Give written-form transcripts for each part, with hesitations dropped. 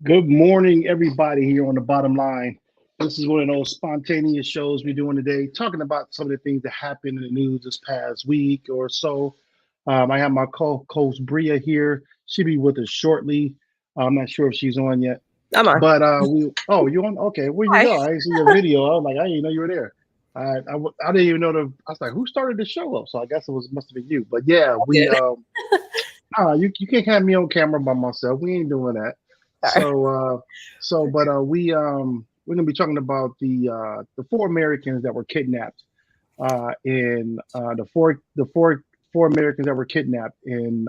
Good morning, everybody here on the bottom line. This is one of those spontaneous shows we're doing today, talking about some of the things that happened in the news this past week or so. I have my co-host Bria here. She'll be with us shortly. I'm not sure if she's on yet, I'm on. but you on? Okay, where you Hi. go? I didn't see your video. I was like, I didn't even know you were there. I didn't even know I was like, who started the show up? So I guess must have been you. But yeah, I did. you can't have me on camera by myself. We ain't doing that. Sorry. So we're gonna be talking about the four Americans that were kidnapped in the four Americans that were kidnapped in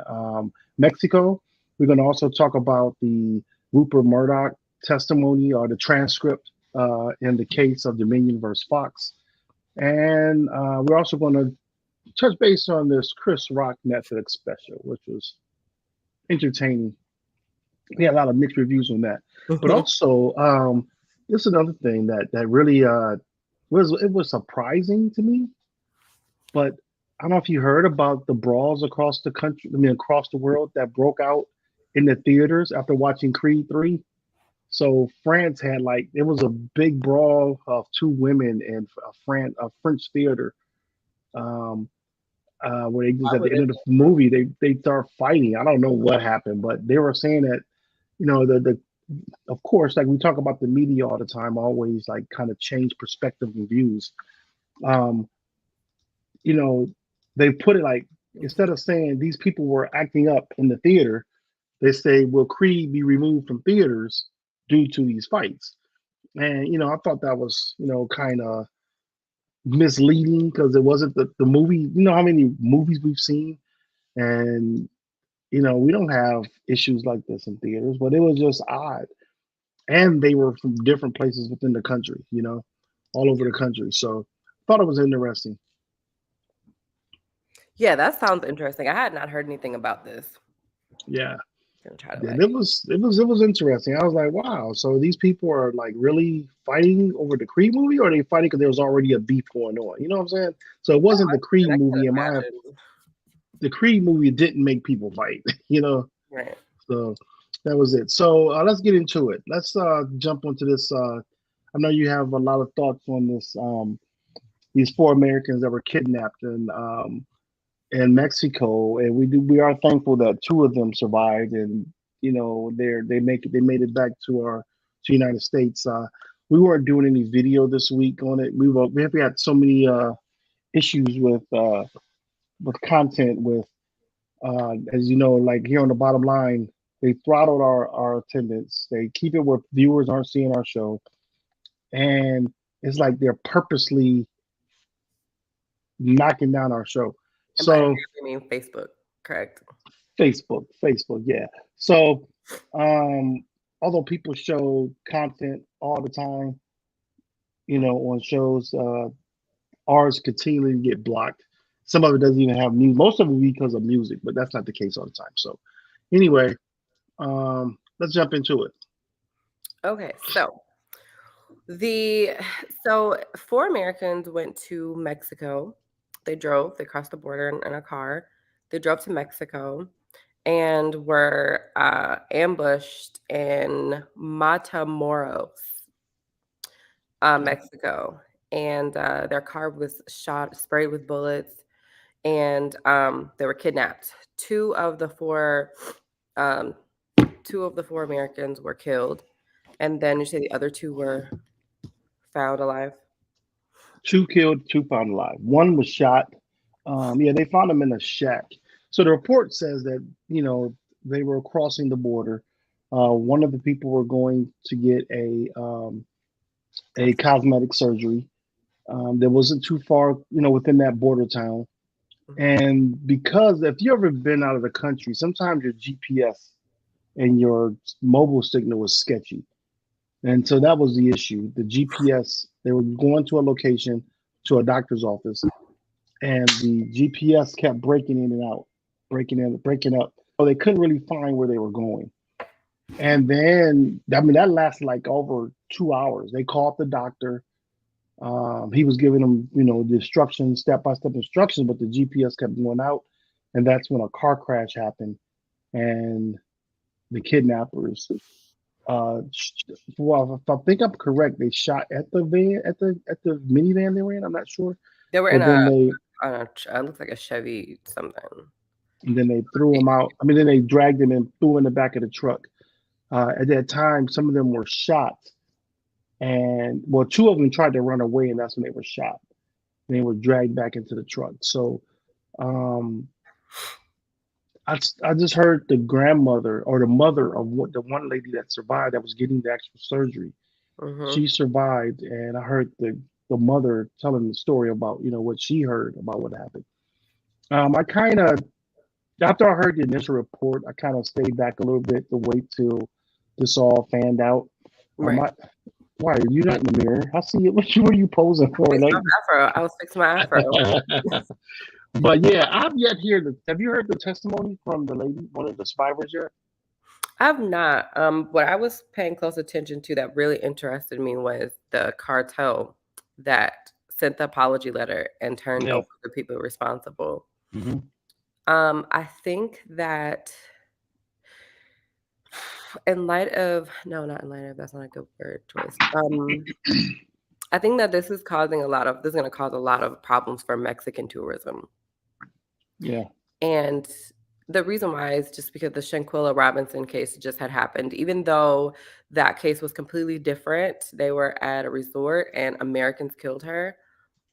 Mexico. We're gonna also talk about the Ruper Murdoch testimony or the transcript in the case of Dominion versus Fox, and we're also going to touch base on this Chris Rock Netflix special, which was entertaining. We had a lot of mixed reviews on that, but Mhm. also this is another thing that really was surprising to me. But I don't know if you heard about the brawls across the country, I mean across the world that broke out in the theaters after watching Creed 3. So France had like it was a big brawl of two women in a French theater, um, where they just I at the end of wouldn't. the movie they start fighting. I don't know what happened, but they were saying that the of course, like we talk about the media all the time, always like kind of change perspective and views. Um, you know, they put it like instead of saying these people were acting up in the theater, they say, "Will Creed be removed from theaters due to these fights?" And I thought that was kind of misleading because it wasn't the movie. You know how many movies we've seen, and we don't have issues like this in theaters, but it was just odd. And they were from different places within the country, all over the country. So I thought it was interesting. Yeah, that sounds interesting. I had not heard anything about this. Yeah. Gonna try to And it was interesting. I was like, wow. So these people are like really fighting over the Creed movie, or are they fighting because there was already a beef going on? You know what I'm saying? So it No, wasn't the Creed I can movie. imagine. The Creed movie didn't make people fight. you know. Right. So that was it. So let's get into it. Let's jump into this. I know you have a lot of thoughts on this. These four Americans that were kidnapped in Mexico, and we are thankful that two of them survived, and they made it back to United States. We weren't doing any video this week on it. We had so many issues with content with as you know, like here on the bottom line, they throttled our attendance. They keep it where viewers aren't seeing our show, and it's like they're purposely knocking down our show. And by So they mean Facebook, correct? Facebook, yeah. So although people show content all the time, on shows, ours continually get blocked. Some of it doesn't even have music. Most of it because of music, but that's not the case all the time. So anyway, let's jump into it. Okay, the so four Americans went to Mexico. They crossed the border in a car. They drove to Mexico and were ambushed in Matamoros, Okay. Mexico, and their car was sprayed with bullets, and they were kidnapped. Um, two of the four Americans were killed, and then you say the other two were found alive. Two killed, two found alive. One was shot. Yeah, they found him in a shack. So the report says that they were crossing the border. One of the people were going to get a cosmetic surgery that wasn't too far, within that border town. Mhm. And because if you ever been out of the country, sometimes your GPS and your mobile signal was sketchy. And so that was the issue. The GPS, they were going to a location, to a doctor's office, and the GPS kept breaking in and out, breaking in, breaking up. So they couldn't really find where they were going. And then, I mean, that lasted like over 2 hours. They called the doctor. He was giving them, the instructions, step by step instructions, but the GPS kept going out. And that's when a car crash happened, and the kidnappers Well, if I think I'm correct, they shot at the van at the minivan they were in. I'm not sure, They were in but then they it looks like a Chevy something. threw him out. I mean, then they dragged him and threw him in the back of the truck. At that time, some of them were shot, and well, two of them tried to run away, and that's when they were shot. They were dragged back into the truck. So um, I just heard the grandmother or the mother of the one lady that survived that was getting the actual surgery. Hmm. She survived, and I heard the mother telling the story about what she heard about what happened. I kind of after I heard the initial report, I kind of stayed back a little bit to wait till this all fanned out. Right. I why are you not in the mirror? I see it. What are you posing for? Fix Like, my afro. I was fixing my afro. but yeah, I've yet heard have you heard the testimony from the lady, one of the survivors yet? I've not. What I was paying close attention to that really interested me was the cartel that sent the apology letter and turned Yeah. over the people responsible. Hmm. I think that in light of no, not in light of, that's not a good word choice. I think that this is going to cause a lot of problems for Mexican tourism. Yeah. And the reason why is just because the Shanquilla Robinson case just had happened. Even though that case was completely different, they were at a resort and Americans killed her.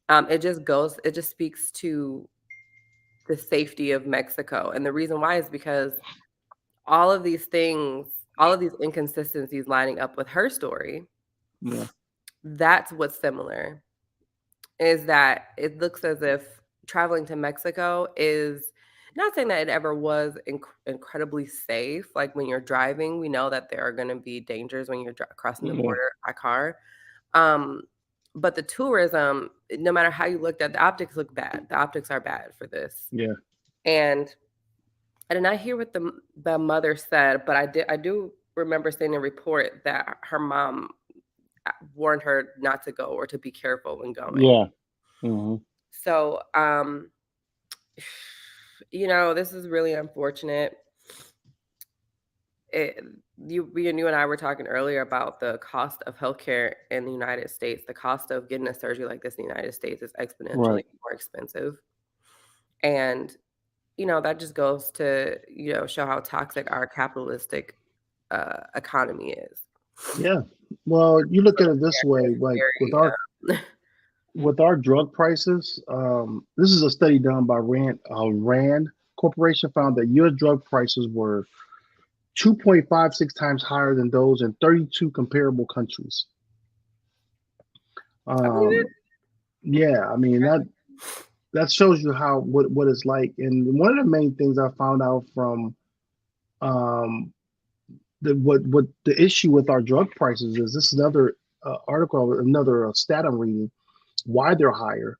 It just speaks to the safety of Mexico. And the reason why is because all of these things, all of these inconsistencies lining up with her story, Yeah. that's what's similar. Is that it looks as if traveling to Mexico is not saying that it ever was incredibly safe. Like when you're driving, we know that there are going to be dangers when you're crossing the Yeah. border by car. Um, but the tourism, no matter how you looked at the optics, look bad. The optics are bad for this. Yeah. And I did not hear what the mother said, but I do remember seeing a report that her mom warned her not to go or to be careful when going. Yeah. Hmm. So, this is really unfortunate. It, you and I were talking earlier about the cost of healthcare in the United States. The cost of getting a surgery like this in the United States is exponentially Right. more expensive. And, that just goes to, show how toxic our capitalistic economy is. Yeah. Well, you look at it this America way, is like very, with our drug prices, this is a study done by Rand Corporation found that U.S. drug prices were 2.56 times higher than those in 32 comparable countries. I believe it. Um, yeah, I mean that shows you how what it's like. And one of the main things I found out from um, what the issue with our drug prices is. This is another article, another stat I'm reading. Why they're higher.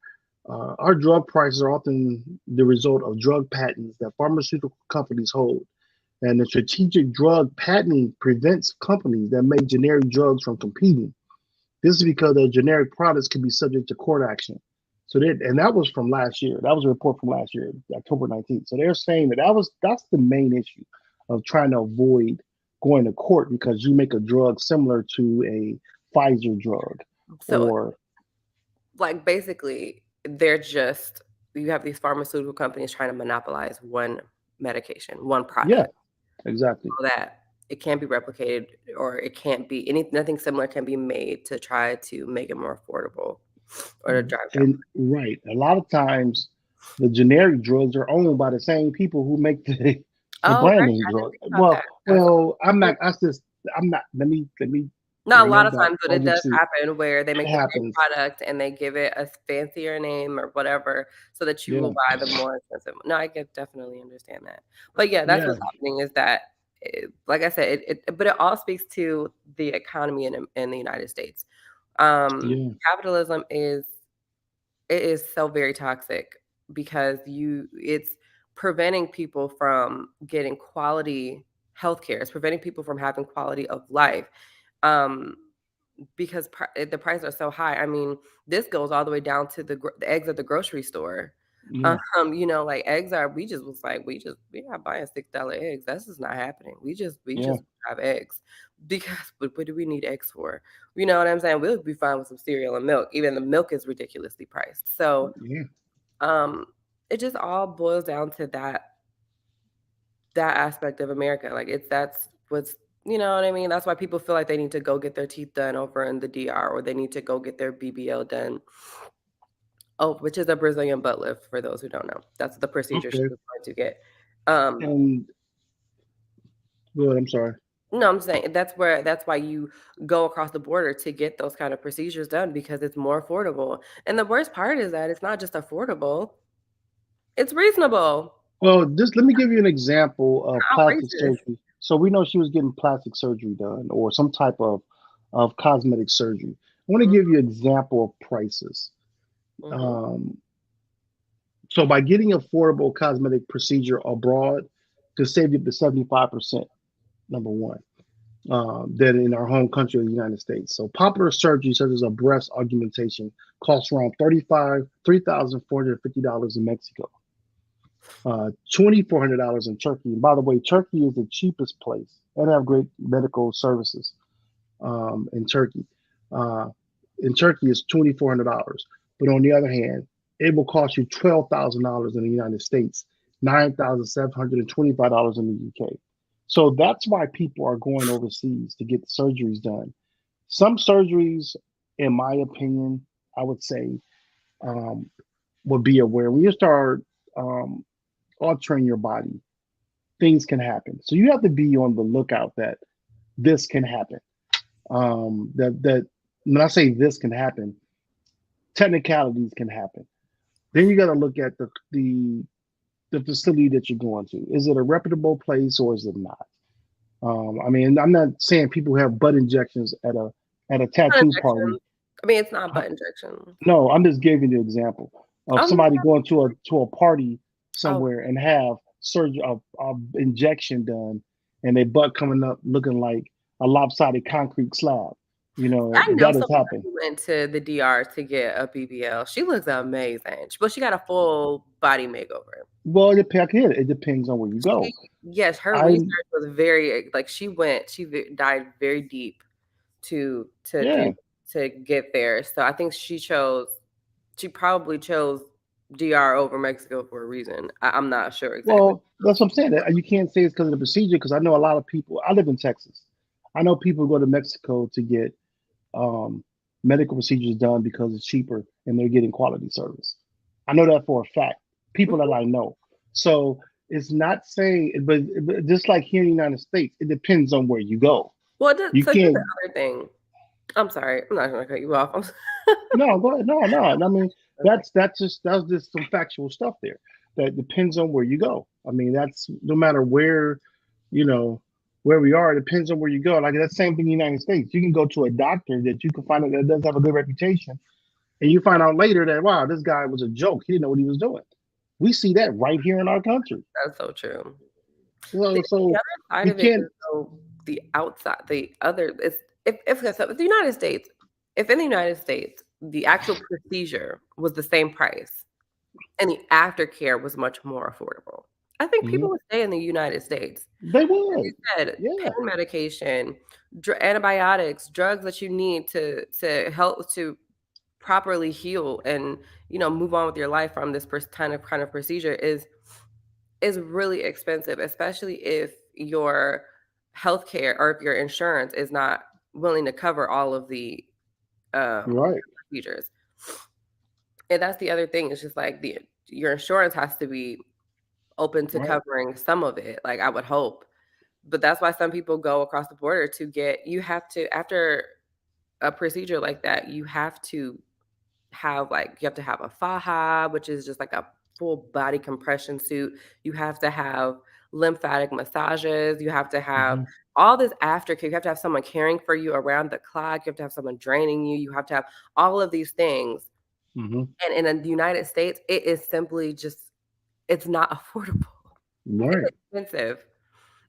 Our drug prices are often the result of drug patents that pharmaceutical companies hold. And the strategic drug patenting prevents companies that make generic drugs from competing. This is because their generic products can be subject to court action. And that was from last year. That was a report from last year, October 19th. So they're saying that's the main issue of trying to avoid going to court because you make a drug similar to a Pfizer drug So, or like, basically, you have these pharmaceutical companies trying to monopolize one medication, one yeah, product, exactly. so that it can't be replicated or it can't be nothing similar can be made to try to make it more affordable or to drive down. And right, a lot of times the generic drugs are owned by the same people who make the Oh, brand right. name I didn't drug. think about that. That's I'm true. not. I'm not. Let me Not a bring lot that of back. times, but it does Urgency. happen where they It make the same happens. product and they give it a fancier name or whatever so that you will Yeah. buy the more expensive. No, I can definitely understand that. But yeah, that's Yeah. what's happening is that, like I said, but it all speaks to the economy in the United States. Yeah. Capitalism is so very toxic because it's preventing people from getting quality healthcare. It's preventing people from having quality of life. Um, because the prices are so high. I mean, this goes all the way down to the eggs at the grocery store. Yeah. Like eggs are we just was like, we're not buying $6 eggs. That's just not happening. We Yeah. just have eggs. Because what do we need eggs for? You know what I'm saying? We'll be fine with some cereal and milk. Even the milk is ridiculously priced. So Yeah. um it just all boils down to that aspect of America. Like that's what's you know what I mean? That's why people feel like they need to go get their teeth done over in the DR or they need to go get their BBL done. Oh, which is a Brazilian butt lift for those who don't know. That's the procedure she Okay. was going to get. Um, And good. I'm sorry. no, I'm saying that's why you go across the border to get those kind of procedures done because it's more affordable. And the worst part is that it's not just affordable, it's reasonable. Well, just let me give you an example of plastic Outrageous. surgery. So we know she was getting plastic surgery done or some type of cosmetic surgery. I want to give you an example of prices. Mm-hmm. Um, so by getting affordable cosmetic procedure abroad, to save you up to 75%, number one, than in our home country of the United States. So popular surgery such as a breast augmentation costs around $3,450 in Mexico. $2,400 in Turkey. And by the way, Turkey is the cheapest place and have great medical services in Turkey. Uh, in Turkey, it's $2,400. But on the other hand, it will cost you $12,000 in the United States, $9,725 in the UK. So that's why people are going overseas to get surgeries done. Some surgeries, in my opinion, I would say, um, would be aware. When you start um, altering your body, things can happen. So you have to be on the lookout that this can happen. That when I say this can happen, technicalities can happen. Then you got to look at the facility that you're going to. Is it a reputable place or is it not? I mean, I'm not saying people have butt injections at a Butt tattoo party. injection. I mean, it's not butt injection. No, I'm just giving you an example of Oh, no. somebody going to a party Oh, somewhere and have surgery a injection done, and their butt coming up looking like a lopsided concrete slab. You know I know that has someone happened. who went to the DR to get a BBL. She looks amazing, but she got a full body makeover. Well, it depends on where you go. Yes, her I research was very like she dive very deep to do Yeah. to get there. So I think she probably chose DR over Mexico for a reason. I'm not sure exactly. Well, that's what I'm saying. You can't say it's because of the procedure because I know a lot of people. I live in Texas. I know people go to Mexico to get um, medical procedures done because it's cheaper and they're getting quality service. I know that for a fact. People that Mhm. I know. So it's not saying, but just like here in the United States, it depends on where you go. Well, You so here's the can't. other thing. I'm sorry. I'm not going to cut you off. No, go ahead. No, no. I mean, Okay. that's just some factual stuff there. That depends on where you go. I mean, that's no matter where, you know, where we are. It depends on where you go. Like that same thing in the United States. You can go to a doctor that you can find out that does have a good reputation, and you find out later that wow, this guy was a joke. He didn't know what he was doing. We see that right here in our country. That's so true. The So other side we of it is can't. though the outside, the other is if the United States, if in the United States the actual procedure was the same price and the aftercare was much more affordable, I think people Mhm. would stay in the United States. They Like you would. said, Yeah. pain medication, antibiotics, drugs that you need to help to properly heal and move on with your life from this kind of procedure is really expensive, especially if your healthcare or if your insurance is not willing to cover all of the Right. procedures. And that's the other thing. It's just like the your insurance has to be open to Right. covering some of it. Like I would hope, but that's why some people go across the border to get. You have to after a procedure like that. You have to have a faja, which is just like a full body compression suit. You have to have lymphatic massages. You have to have Hmm. all this aftercare. You have to have someone caring for you around the clock. You have to have someone draining you. You have to have all of these things. Hmm. And in the United States, it is simply just it's not affordable. It's Right. expensive.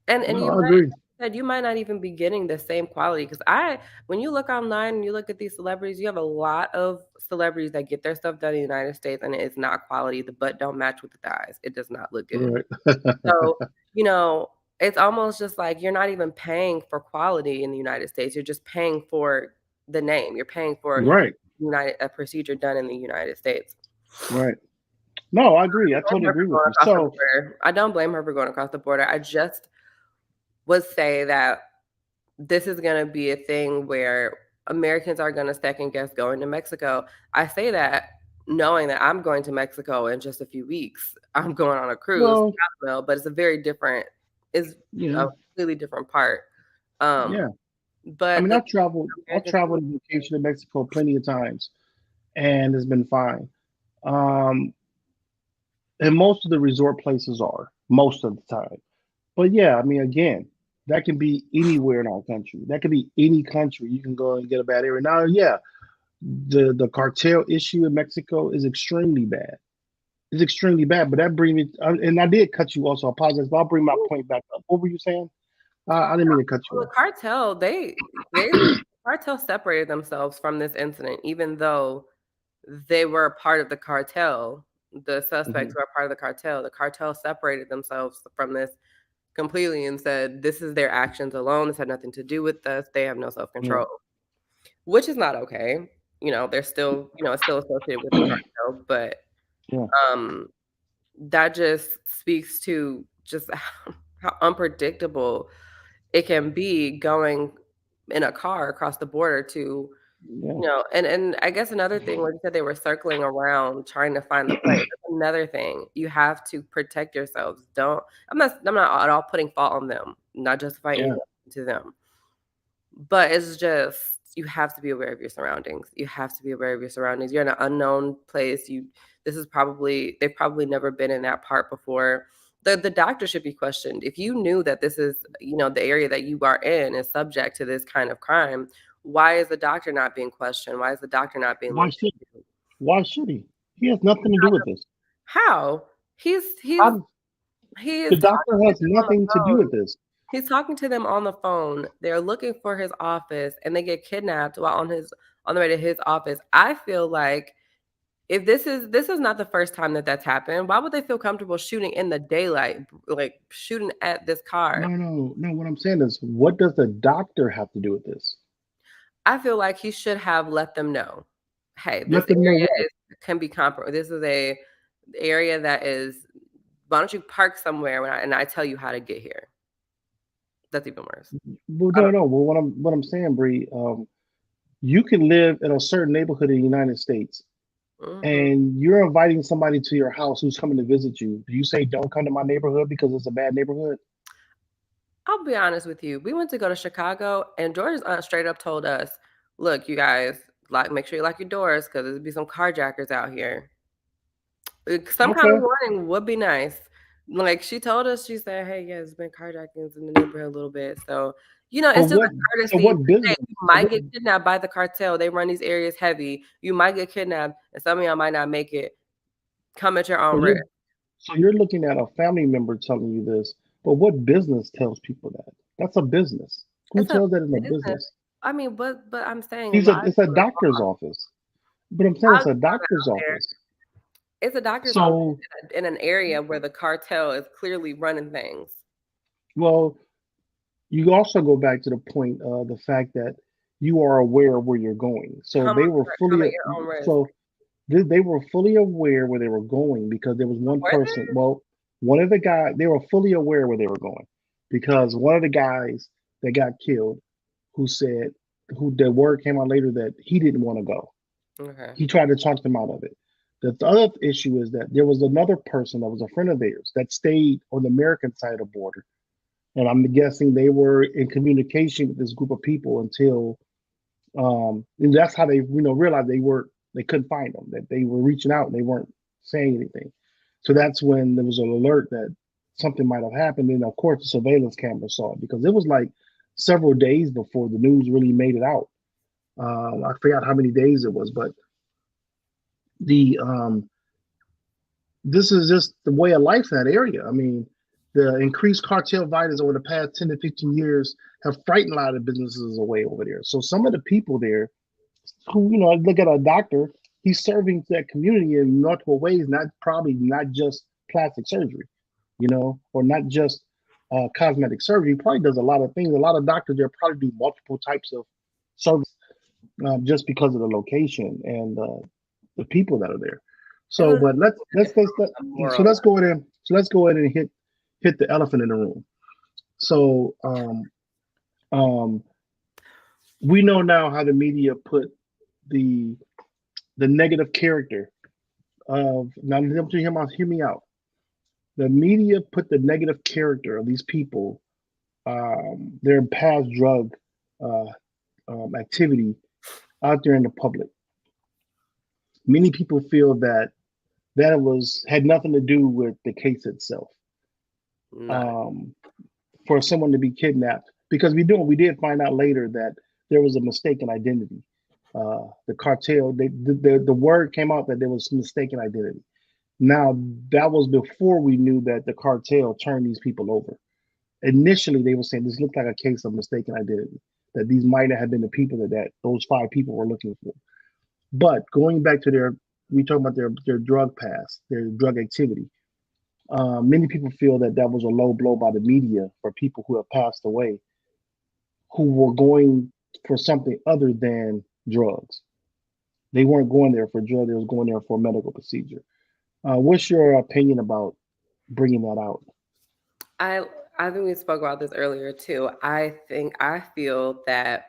And No, you I might agree. said, you might not even be getting the same quality. Because when you look online and you look at these celebrities, you have a lot of celebrities that get their stuff done in the United States and it's not quality. The butt don't match with the thighs. It does not look good. Right. So, you know, it's almost just like you're not even paying for quality in the United States. You're just paying for the name. You're paying for Right. a procedure done in the United States. Right. No, I agree. I Blame totally her for agree with going you. across the So, border. I don't blame her for going across the border. I just would say that this is going to be a thing where Americans are going to second guess going to Mexico. I say that knowing that I'm going to Mexico in just a few weeks. I'm going on a cruise, well, but it's a very different, is yeah, a completely different part. Um, yeah. I but mean, the I've Americans, traveled on vacation to Mexico plenty of times, and it's been fine. Um, and most of the resort places are most of the time. But yeah, I mean, again, that can be anywhere in our country. That could be any country. You can go and get a bad area. Now, yeah, the cartel issue in Mexico is extremely bad. It's extremely bad. But that brings me, and I did cut you also. I apologize, but I'll bring my point back up. What were you saying? I didn't mean to cut you well, the off. cartel, they cartel separated themselves from this incident, even though they were a part of the cartel. The suspects Hmm. were a part of the cartel. The cartel separated themselves from this completely and said, "This is their actions alone. This had nothing to do with us. They have no self Yeah, control," which is not okay. They're still, it's still associated with the cartel, but yeah, um, that just speaks to just how unpredictable it can be going in a car across the border to yeah, and I guess another thing, like you said, they were circling around trying to find the plane. That's another thing. You have to protect yourselves. Don't I'm not at all putting fault on them, not justifying yeah, anything to them. But it's just you have to be aware of your surroundings. You have to be aware of your surroundings. You're in an unknown place. They've probably never been in that part before. The doctor should be questioned. If you knew that this is, the area that you are in is subject to this kind of crime, why is the doctor not being questioned? Why is the doctor not being Why looked should into? why should he? He has nothing to do with this. How? He's he's How, he the is doctor talking to has them on the nothing to do phone. with this. He's talking to them on the phone. They're looking for his office and they get kidnapped while on the way to his office. I feel like if this is not the first time that that's happened, why would they feel comfortable shooting in the daylight, like shooting at this car? No, no, no. What I'm saying is, what does the doctor have to do with this? I feel like he should have let them know, "Hey, this Let them know area what. can be this is a area that is why don't you park somewhere and I tell you how to get here?" That's even worse. Well, I no, don't no. Well, what I'm saying, Bree, you can live in a certain neighborhood in the United States, mhm. and you're inviting somebody to your house who's coming to visit you. Do you say, "Don't come to my neighborhood because it's a bad neighborhood"? I'll be honest with you. We went to go to Chicago, and George's aunt straight up told us, "Look, you guys, make sure you lock your doors because there'll be some carjackers out here." Some kind of Okay. warning would be nice. Like she told us, she said, "Hey, yeah, there's been carjackings in the neighborhood a little bit." So, But it's just what? a So courtesy. what Hey, business? you So might what? get kidnapped by the cartel. They run these areas heavy. You might get kidnapped, and some of y'all might not make it. Come at your So own you're risk. so you're looking at a family member telling you this, but what business tells people that? That's a business. Who It's a tells that in a business. business? I mean, but I'm saying lives It's a are doctor's office. But I'm saying it's lives a are doctor's out there. office. It's a doctor's office So, in an area where the cartel is clearly running things. well, you also go back to the point of the fact that you are aware of where you're going. So Come they were come fully, at your own risk. so they were fully aware where they were going because there was one Were person. they? Well, one of the guys, they were fully aware where they were going because one of the guys that got killed, who said, who the word came out later that he didn't want to go. Okay. He tried to talk them out of it. The other issue is that there was another person that was a friend of theirs that stayed on the American side of the border. And I'm guessing they were in communication with this group of people until, and that's how they, realized they couldn't find them, that they were reaching out and they weren't saying anything. So that's when there was an alert that something might have happened. And of course, the surveillance camera saw it because it was like several days before the news really made it out. I forgot how many days it was, but the this is just the way of life in that area. I mean, the increased cartel violence over the past 10 to 15 years have frightened a lot of businesses away over there. So some of the people there who, look at a doctor, he's serving that community in multiple ways, not just plastic surgery, or not just cosmetic surgery. He probably does a lot of things. A lot of doctors there probably do multiple types of service just because of the location and the people that are there. So, but so let's go ahead and hit the elephant in the room. So, we know now how the media put the negative character of now. Hear me out. The media put the negative character of these people, their past drug activity, out there in the public. Many people feel that had nothing to do with the case itself. For someone to be kidnapped, because we did find out later that there was a mistaken identity. The cartel, the word came out that there was mistaken identity. Now, that was before we knew that the cartel turned these people over. Initially, they were saying this looked like a case of mistaken identity, that these might have been the people that those 5 people were looking for. But going back to we talking about their drug past, their drug activity. Many people feel that was a low blow by the media for people who have passed away, who were going for something other than drugs. They weren't going there for drugs; they was going there for a medical procedure. What's your opinion about bringing that out? I think we spoke about this earlier too. I feel that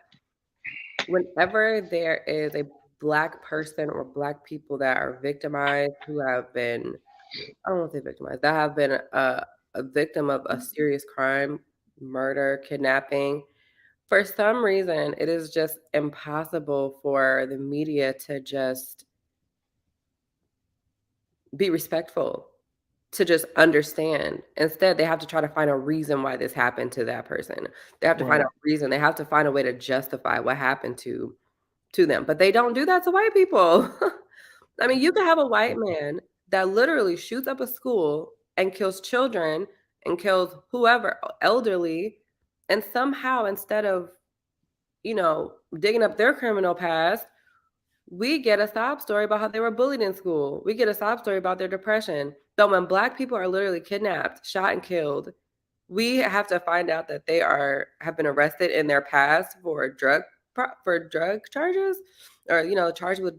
whenever there is a Black person or Black people that are victimized, who have been, I don't want to say victimized, that have been a victim of a serious crime, murder, kidnapping, for some reason, it is just impossible for the media to just be respectful, to just understand. Instead, they have to try to find a reason why this happened to that person. They have to find a reason. They have to find a way to justify what happened to them. But they don't do that to white people. I mean, you could have a white man that literally shoots up a school and kills children and kills whoever, elderly, and somehow instead of, digging up their criminal past, we get a sob story about how they were bullied in school. We get a sob story about their depression. But when Black people are literally kidnapped, shot, and killed, we have to find out that they have been arrested in their past for drug charges, or charged with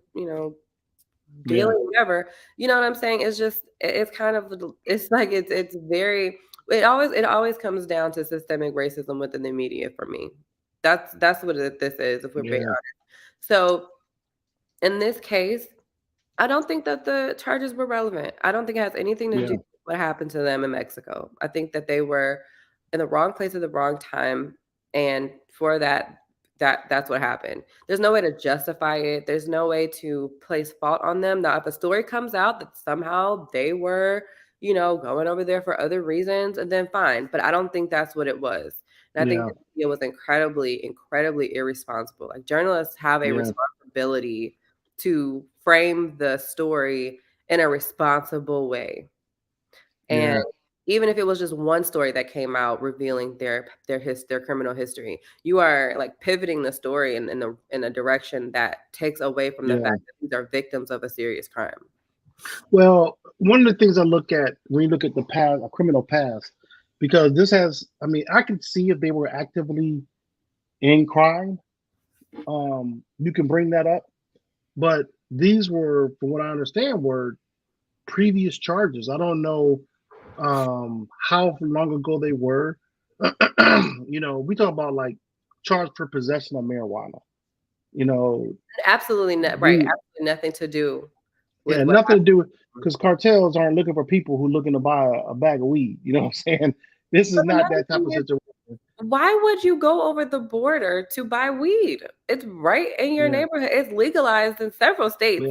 dealing, whatever. You know what I'm saying? It's just, it's kind of, it's like it's very. It always comes down to systemic racism within the media for me. That's what this is, if we're being honest. So in this case, I don't think that the charges were relevant. I don't think it has anything to do with what happened to them in Mexico. I think that they were in the wrong place at the wrong time, and for that's what happened. There's no way to justify it. There's no way to place fault on them. Now, if a story comes out that somehow they were, going over there for other reasons, and then fine. But I don't think that's what it was. And I think the media was incredibly, incredibly irresponsible. Like, journalists have a responsibility to frame the story in a responsible way. And even if it was just one story that came out revealing their criminal history, you are like pivoting the story in a direction that takes away from the fact that these are victims of a serious crime. Well, one of the things I look at when you look at the past, a criminal past, because this has, I could see if they were actively in crime, you can bring that up. But these were, from what I understand, were previous charges. I don't know how long ago they were. We talk about like charged for possession of marijuana. Absolutely not right. Absolutely nothing to do with nothing to do with, because cartels aren't looking for people who are looking to buy a bag of weed. You know what I'm saying? This is not that type of situation. Why would you go over the border to buy weed? It's right in your neighborhood. It's legalized in several states.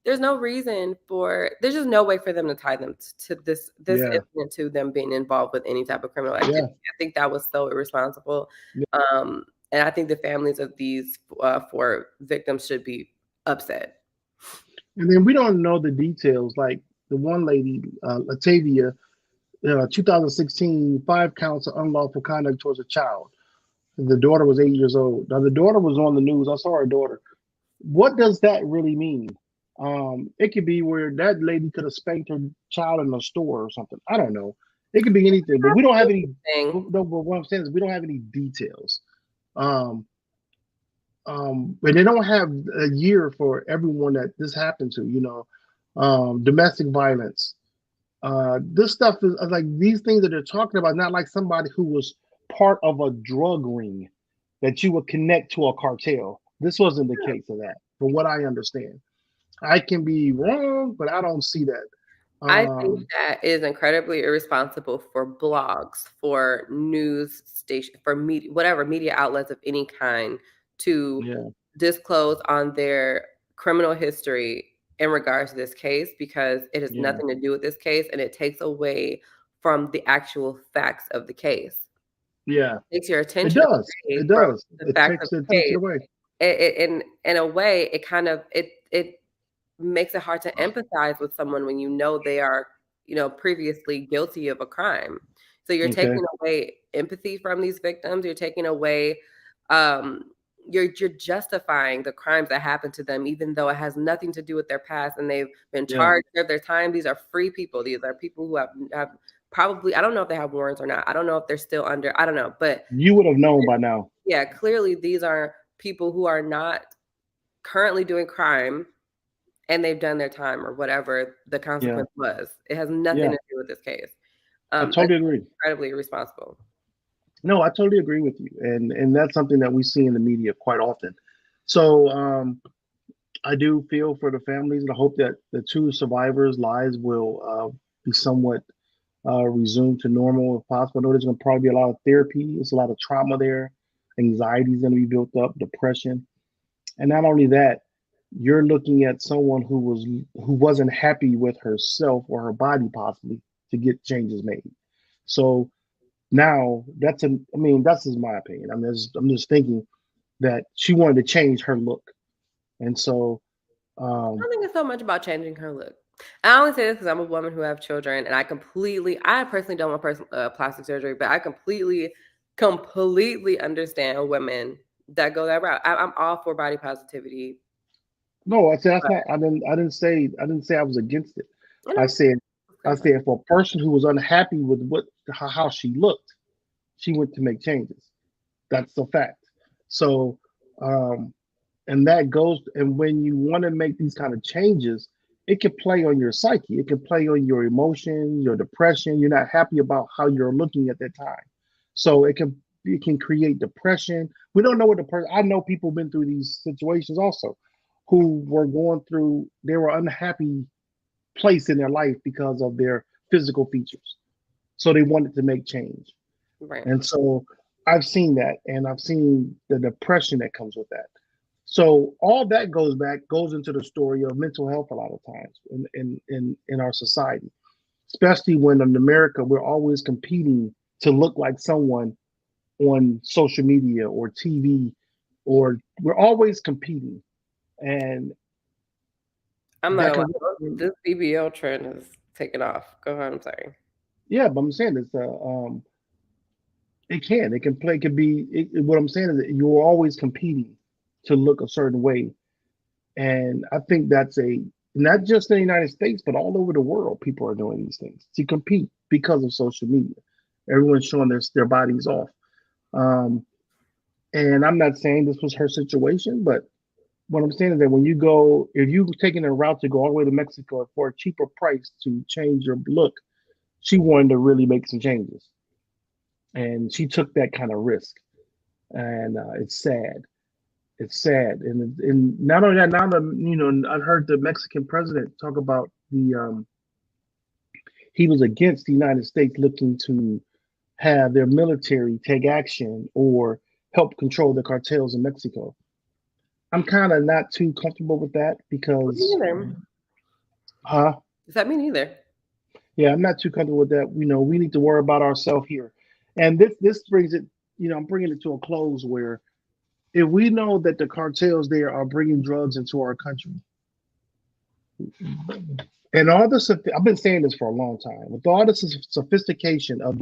There's no reason there's just no way for them to tie them to this incident, to them being involved with any type of criminal activity. I think that was so irresponsible. And I think the families of these 4 victims should be upset. And then we don't know the details. Like the one lady, Latavia, 2016, 5 counts of unlawful conduct towards a child. The daughter was 8 years old. Now the daughter was on the news. I saw her daughter. What does that really mean? It could be where that lady could have spanked her child in a store or something. I don't know. It could be anything, but we don't have any. Thing. No, but what I'm saying is we don't have any details. Um, and they don't have a year for everyone that this happened to. Domestic violence. This stuff is like these things that they're talking about. Not like somebody who was part of a drug ring that you would connect to a cartel. This wasn't the case of that, from what I understand. I can be wrong, but I don't see that. I think Um, that is incredibly irresponsible for blogs, for news station, for media, whatever media outlets of any kind to yeah, disclose on their criminal history in regards to this case because it has yeah, nothing to do with this case and it takes away from the actual facts of the case. yeah. It takes your It attention does. away It from does. the It facts of takes it the takes it case. away. In a way, it kind of it makes it hard to empathize with someone when you know they are, previously guilty of a crime. So you're Okay. taking away empathy from these victims. You're taking away, um, you're justifying the crimes that happened to them, even though it has nothing to do with their past and they've been Yeah. charged of their time. These are free people. These are people who have probably, I don't know if they have warrants or not. I don't know if they're still under, I don't know. But You would have known by now. yeah, clearly these are people who are not currently doing crime and they've done their time or whatever the Yeah. consequence was. It has nothing Yeah. to do with this case. I That's totally agree. incredibly irresponsible. No, I totally agree with you, and that's something that we see in the media quite often. So I do feel for the families, and I hope that the two survivors' lives will be somewhat resumed to normal if possible. I know there's going to probably be a lot of therapy. There's a lot of trauma there. Anxiety is going to be built up, depression, and not only that, you're looking at someone who wasn't happy with herself or her body possibly to get changes made. So now that's just my opinion. I'm just thinking that she wanted to change her look, and so I um, don't think it's so much about changing her look. I only say this because I'm a woman who have children, and I personally don't want plastic surgery, but I completely understand women that go that route. I'm all for body positivity, no, I said that's but not. I didn't say I was against it. I I know. said Let's I clarify. said for a person who was unhappy with how she looked, she went to make changes. That's the fact. So um, and that goes and when you want to make these kind of changes, it can play on your psyche, it can play on your emotion, your depression. You're not happy about how you're looking at that time, so it can create depression. We don't know what the person. I know people been through these situations also, who were going through, they were unhappy place in their life because of their physical features, so they wanted to make change. Right. And so I've seen that, and I've seen the depression that comes with that. So all that goes into the story of mental health a lot of times in our society, especially when in America we're always competing to look like someone on social media or TV, or we're always competing, and I'm not that gonna can lie. This BBL trend is taking off. Go ahead. I'm sorry. yeah. But I'm saying it can play, it can be what I'm saying is that you're always competing to look a certain way. And I think that's not just in the United States, but all over the world, people are doing these things to compete because of social media. Everyone's showing their bodies off. Um, and I'm not saying this was her situation, but what I'm saying is that if you're taking a route to go all the way to Mexico for a cheaper price to change your look, she wanted to really make some changes. And she took that kind of risk. And it's sad. It's sad, and not only that. Now that I've heard the Mexican president talk about he was against the United States looking to have their military take action or help control the cartels in Mexico. I'm kind of not too comfortable with that Me because, neither. huh? Does that mean either? Yeah, I'm not too comfortable with that. We need to worry about ourselves here, and this brings it. I'm bringing it to a close where if we know that the cartels there are bringing drugs into our country, And all this, I've been saying this for a long time. With all this sophistication of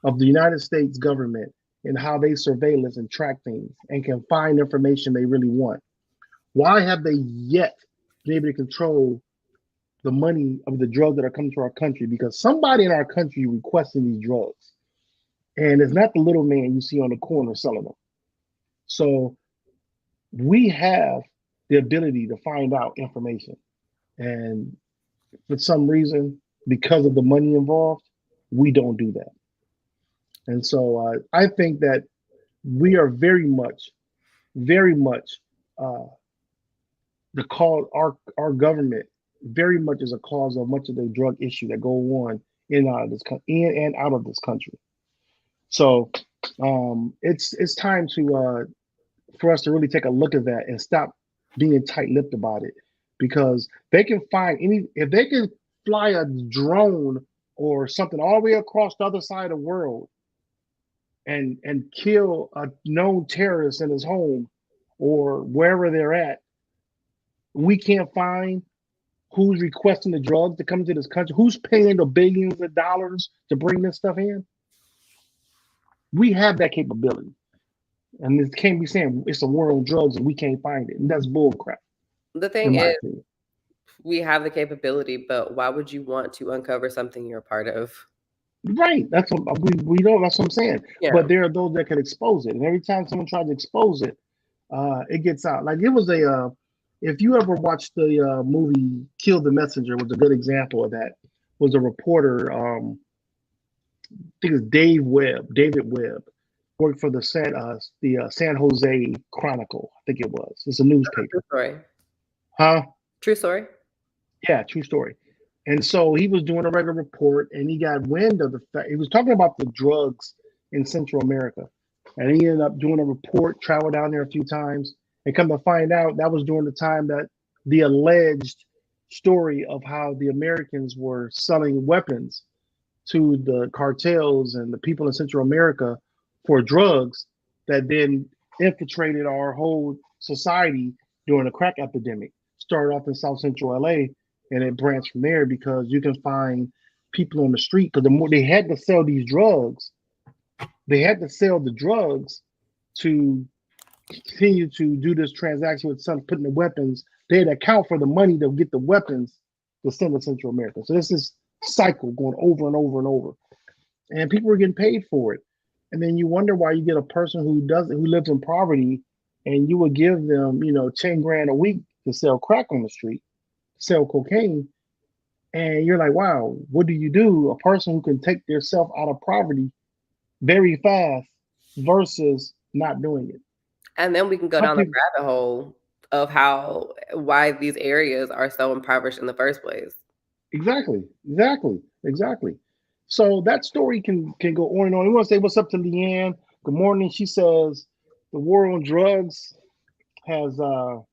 of the United States government and how they surveillance and track things and can find information they really want, why have they yet been able to control the money of the drugs that are coming to our country? Because somebody in our country requesting these drugs, and it's not the little man you see on the corner selling them. So we have the ability to find out information, and for some reason, because of the money involved, we don't do that. And so I think that we are very much uh, the cause. Our government very much is a cause of much of the drug issue that go on in and out of in and out of this country. So it's time to for us to really take a look at that and stop being tight-lipped about it, because they can find any if they can fly a drone or something all the way across the other side of the world and kill a known terrorist in his home or wherever they're at. We can't find who's requesting the drugs to come into this country, who's paying the billions of dollars to bring this stuff in. We have that capability. And it can't be saying it's a war on drugs and we can't find it. And that's bull crap, The thing in my is, opinion. we have the capability, but why would you want to uncover something you're a part of? Right. That's what we know. That's what I'm saying. Yeah. But there are those that can expose it. And every time someone tries to expose it, it gets out. Like it was if you ever watched the movie Kill the Messenger, was a good example of that. Was a reporter, I think it's David Webb, worked for the San Jose Chronicle. I think it was. It's a True newspaper. story. Huh? True story. Yeah, true story. And so he was doing a regular report, and he got wind of the fact he was talking about the drugs in Central America, and he ended up doing a report, traveled down there a few times, and come to find out that was during the time that the alleged story of how the Americans were selling weapons to the cartels and the people in Central America for drugs that then infiltrated our whole society during the crack epidemic. Started off in South Central LA and it branched from there because you can find people on the street because the more they had to sell these drugs, they had to sell the drugs to continue to do this transaction with some putting the weapons. They had to account for the money to get the weapons to send to Central America. So this is cycle going over and over and over, and people were getting paid for it. And then you wonder why you get a person who lives in poverty, and you would give them 10 grand a week to sell crack on the street, sell cocaine, and you're like, wow, what do you do? A person who can take themselves out of poverty very fast versus not doing it. And then we can go Some down the people, rabbit hole of why these areas are so impoverished in the first place. exactly. So that story can go on and on. We want to say what's up to Leanne. Good morning. She says the war on drugs has Mhm.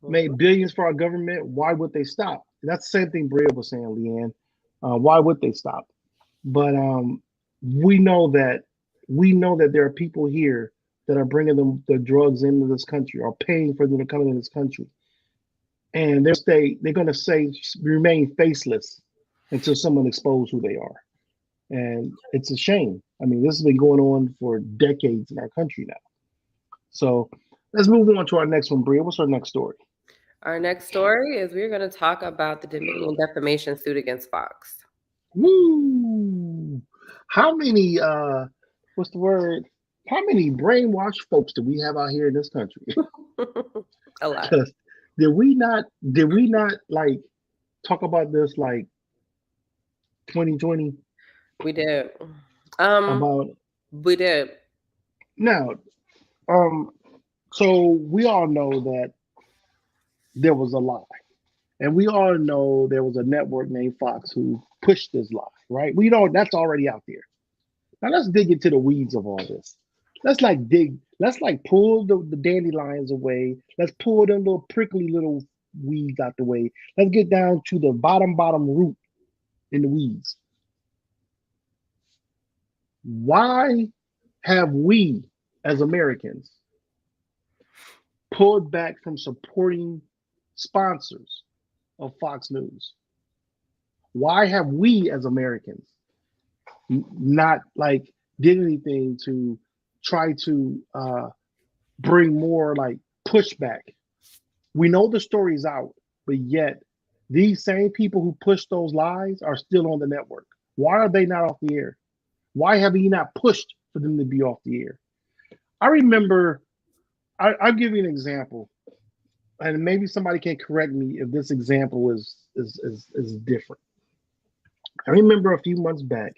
made billions for our government. Why would they stop? That's the same thing Bria was saying, Leanne. Why would they stop? But we know that there are people here that are bringing the drugs into this country or paying for them to come into this country, and they're going to say remain faceless until someone exposes who they are, and it's a shame. I mean, this has been going on for decades in our country now. So let's move on to our next one, Bria. What's our next story? Our next story is we're going to talk about the Dominion defamation suit against Fox. Woo! How many what's the word? How many brainwashed folks do we have out here in this country? A lot. Because did we not like talk about this like 2020 We did. Um, about we did. now um so we all know that there was a lie, and we all know there was a network named Fox who pushed this lie, right? We know that's already out there. Now let's dig into the weeds of all this. Let's like pull the dandelions away. Let's pull them little prickly little weeds out the way. Let's get down to the bottom root in the weeds. Why have we as Americans pulled back from supporting sponsors of Fox News? Why have we as Americans not like did anything to try to bring more like pushback? We know the story's out, but yet these same people who push those lies are still on the network. Why are they not off the air? Why have you not pushed for them to be off the air? I remember, I'll give you an example, and maybe somebody can correct me if this example is different. I remember a few months back,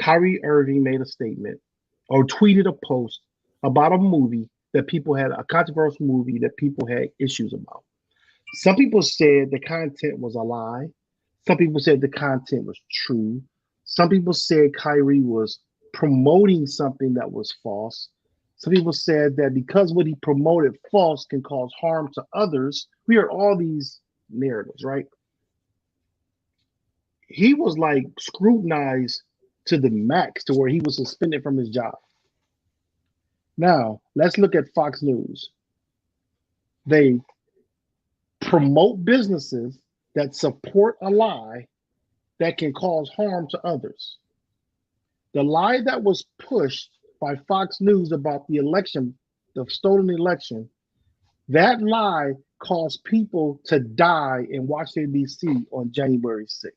Kyrie Irving made a statement or tweeted a post about a movie that people had a controversial movie that people had issues about. Some people said the content was a lie. Some people said the content was true. Some people said Kyrie was promoting something that was false. Some people said that because what he promoted false can cause harm to others. We heard all these narratives, right? He was like scrutinized to the max to where he was suspended from his job. Now, let's look at Fox News. They promote businesses that support a lie that can cause harm to others. The lie that was pushed by Fox News about the election, the stolen election, that lie caused people to die in Washington, D.C. on January 6th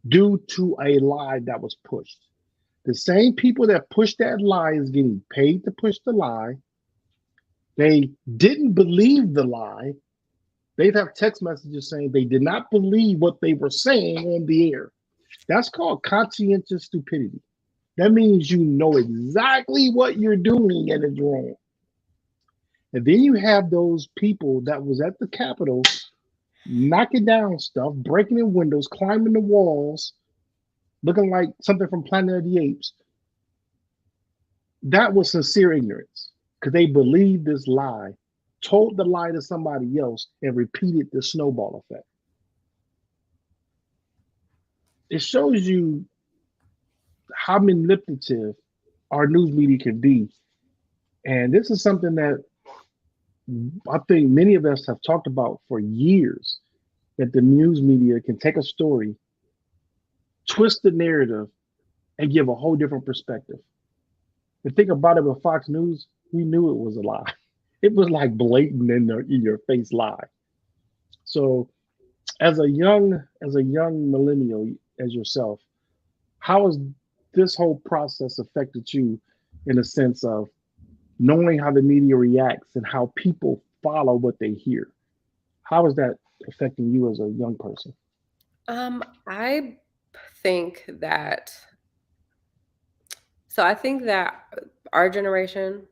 due to a lie that was pushed. The same people that pushed that lie is getting paid to push the lie. They didn't believe the lie. They'd have text messages saying they did not believe what they were saying on the air. That's called conscientious stupidity. That means you know exactly what you're doing and it's wrong. And then you have those people that was at the Capitol knocking down stuff, breaking in windows, climbing the walls, looking like something from Planet of the Apes. That was sincere ignorance because they believed this lie, told the lie to somebody else, and repeated the snowball effect. It shows you how manipulative our news media can be. And this is something that I think many of us have talked about for years, that the news media can take a story, twist the narrative, and give a whole different perspective. The thing about it with Fox News, we knew it was a lie. It was like blatant in your face lie. So as a young millennial as yourself, how has this whole process affected you in a sense of knowing how the media reacts and how people follow what they hear? How is that affecting you as a young person? I think that I think that our generation,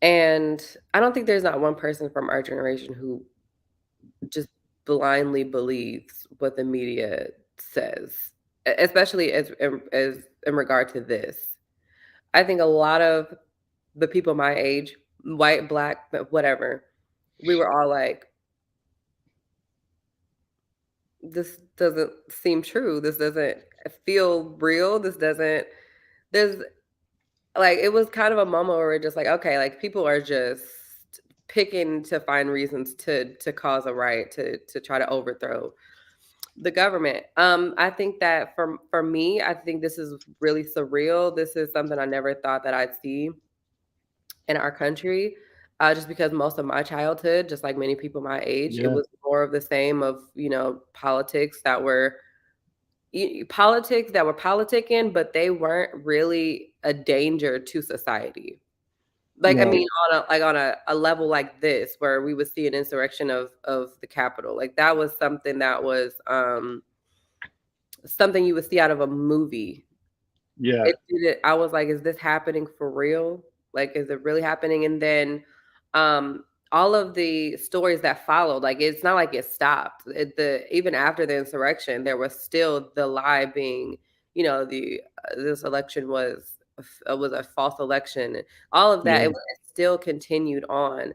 and I don't think there's not one person from our generation who just blindly believes what the media says, especially as in regard to this. I think a lot of the people my age, white, black, but whatever, we were all like, this doesn't seem true. This doesn't feel real. This doesn't, there's like, it was kind of a moment where we're just like, okay, like people are just picking to find reasons to cause a riot, to try to overthrow the government. I think that for me, I think this is really surreal. This is something I never thought that I'd see in our country. Just because most of my childhood, just like many people my age, it Yeah, was more of the same of, politics that were politicking, but they weren't really a danger to society. Like, I no, mean, on a level like this, where we would see an insurrection of the Capitol, like that was something that was something you would see out of a movie. yeah, It did it. I was like, "Is this happening for real? Like, is it really happening?" And then, all of the stories that followed, like, it's not like it stopped. Even after the insurrection, there was still the lie being, this election was a false election, and all of that. yeah, It still continued on,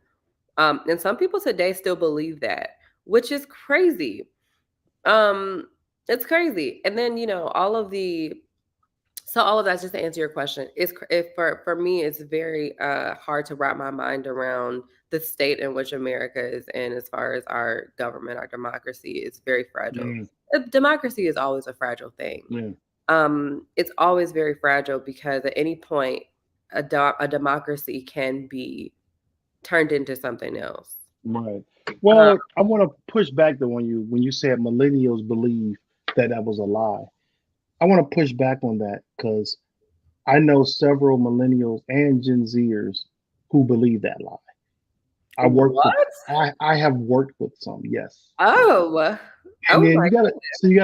and some people today still believe that, which is crazy. Um, it's crazy. And then, all of the So all of that's just to answer your question. For me, it's very hard to wrap my mind around the state in which America is in, as far as our government, our democracy is very fragile. Mm, Democracy is always a fragile thing. yeah, It's always very fragile because at any point, a democracy can be turned into something else. right. Uh, Well, I want to push back though on you when you said millennials believe that that was a lie. I want to push back on that because I know several millennials and Gen Zers who believe that lie. I work with what? I have worked with some, yes. Oh, And oh then my you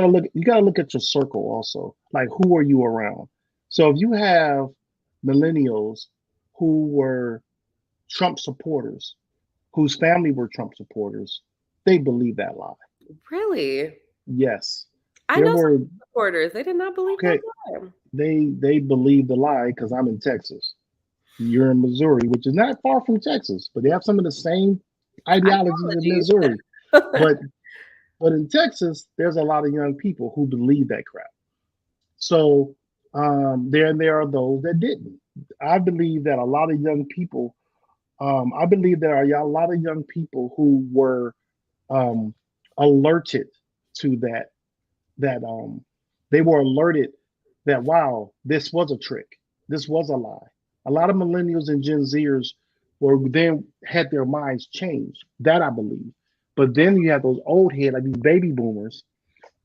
gotta look at your circle also. Like who are you around? So if you have millennials who were Trump supporters, whose family were Trump supporters, they believe that lie. really? Yes. I There know some were supporters. They did not believe that okay, lie. they believe the lie because I'm in Texas. You're in Missouri, which is not far from Texas, but they have some of the same ideologies in Ideologies. Missouri. But but in Texas, there's a lot of young people who believe that crap. So there are those that didn't. I believe that a lot of young people. I believe there are a lot of young people who were um, alerted to that they were alerted that wow, this was a trick. This was a lie. A lot of millennials and Gen Zers were then had their minds changed. That I believe. But then you have those old head like these baby boomers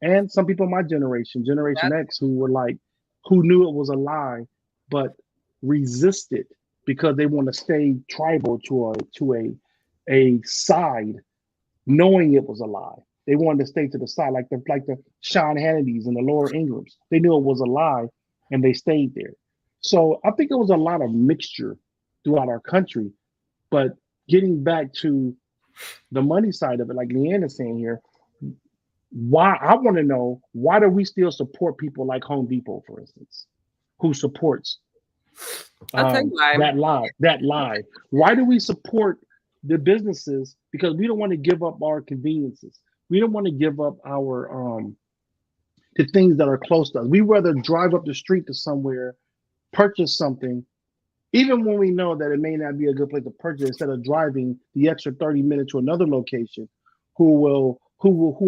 and some people in my generation, Generation That's X, who were like, who knew it was a lie, but resisted because they want to stay tribal to a side, knowing it was a lie. They wanted to stay to the side, like the Sean Hannitys and the Laura Ingrams. They knew it was a lie, and they stayed there. So I think it was a lot of mixture throughout our country. But getting back to the money side of it, like Leanne is saying here, why I want to know why do we still support people like Home Depot, for instance, who supports I'll tell you why. that lie? Why do we support the businesses? Because we don't want to give up our conveniences. We don't want to give up our the things that are close to us. We rather drive up the street to somewhere, purchase something, even when we know that it may not be a good place to purchase, instead of driving the extra 30 minutes to another location, who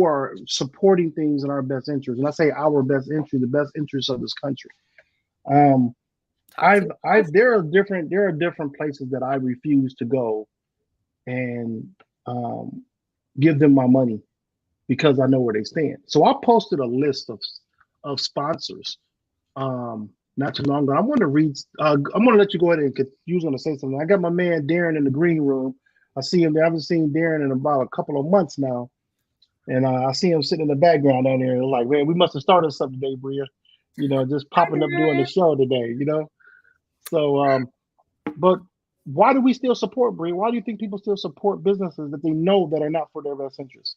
are supporting things in our best interest. And I say our best interest, the best interest of this country. Um, Talk to me. there are different places that I refuse to go and um, give them my money because I know where they stand. So I posted a list of sponsors not too long ago. I'm going to read. I'm going to let you go ahead and you was going to say something. I got my man Darren in the green room. I see him there. I haven't seen Darren in about a couple of months now, and I see him sitting in the background down there. Like, man, we must have started something today, Bria. Just popping up doing the show today. So, but why do we still support Bria? Why do you think people still support businesses that they know that are not for their best interest?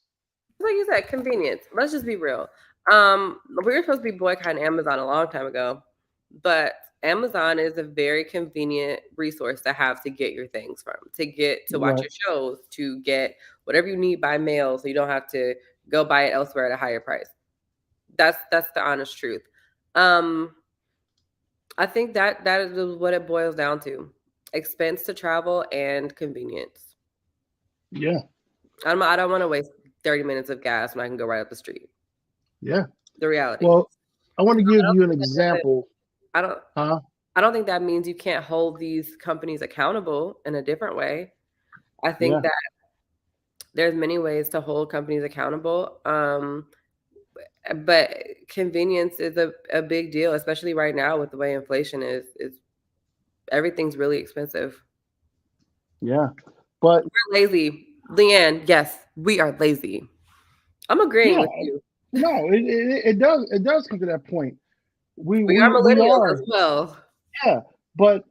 Like you said, convenience. Let's just be real. We were supposed to be boycotting Amazon a long time ago, but Amazon is a very convenient resource to have to get your things from, to get to watch Right. your shows, to get whatever you need by mail, so you don't have to go buy it elsewhere at a higher price. That's the honest truth. Um, I think that is what it boils down to: expense to travel and convenience. Yeah. I don't want to waste 30 minutes of gas when I can go right up the street. Yeah. The reality. Well, I want to I give don't you an think that doesn't. example. I don't. Huh? I don't think that means you can't hold these companies accountable in a different way. I think Yeah. that there's many ways to hold companies accountable. But convenience is a big deal, especially right now with the way inflation is everything's really expensive. Yeah. But We're lazy. Leanne, yes, we are lazy. I'm agreeing yeah, with you. no, it does come to that point. We We are we we millennials as are, well. yeah, but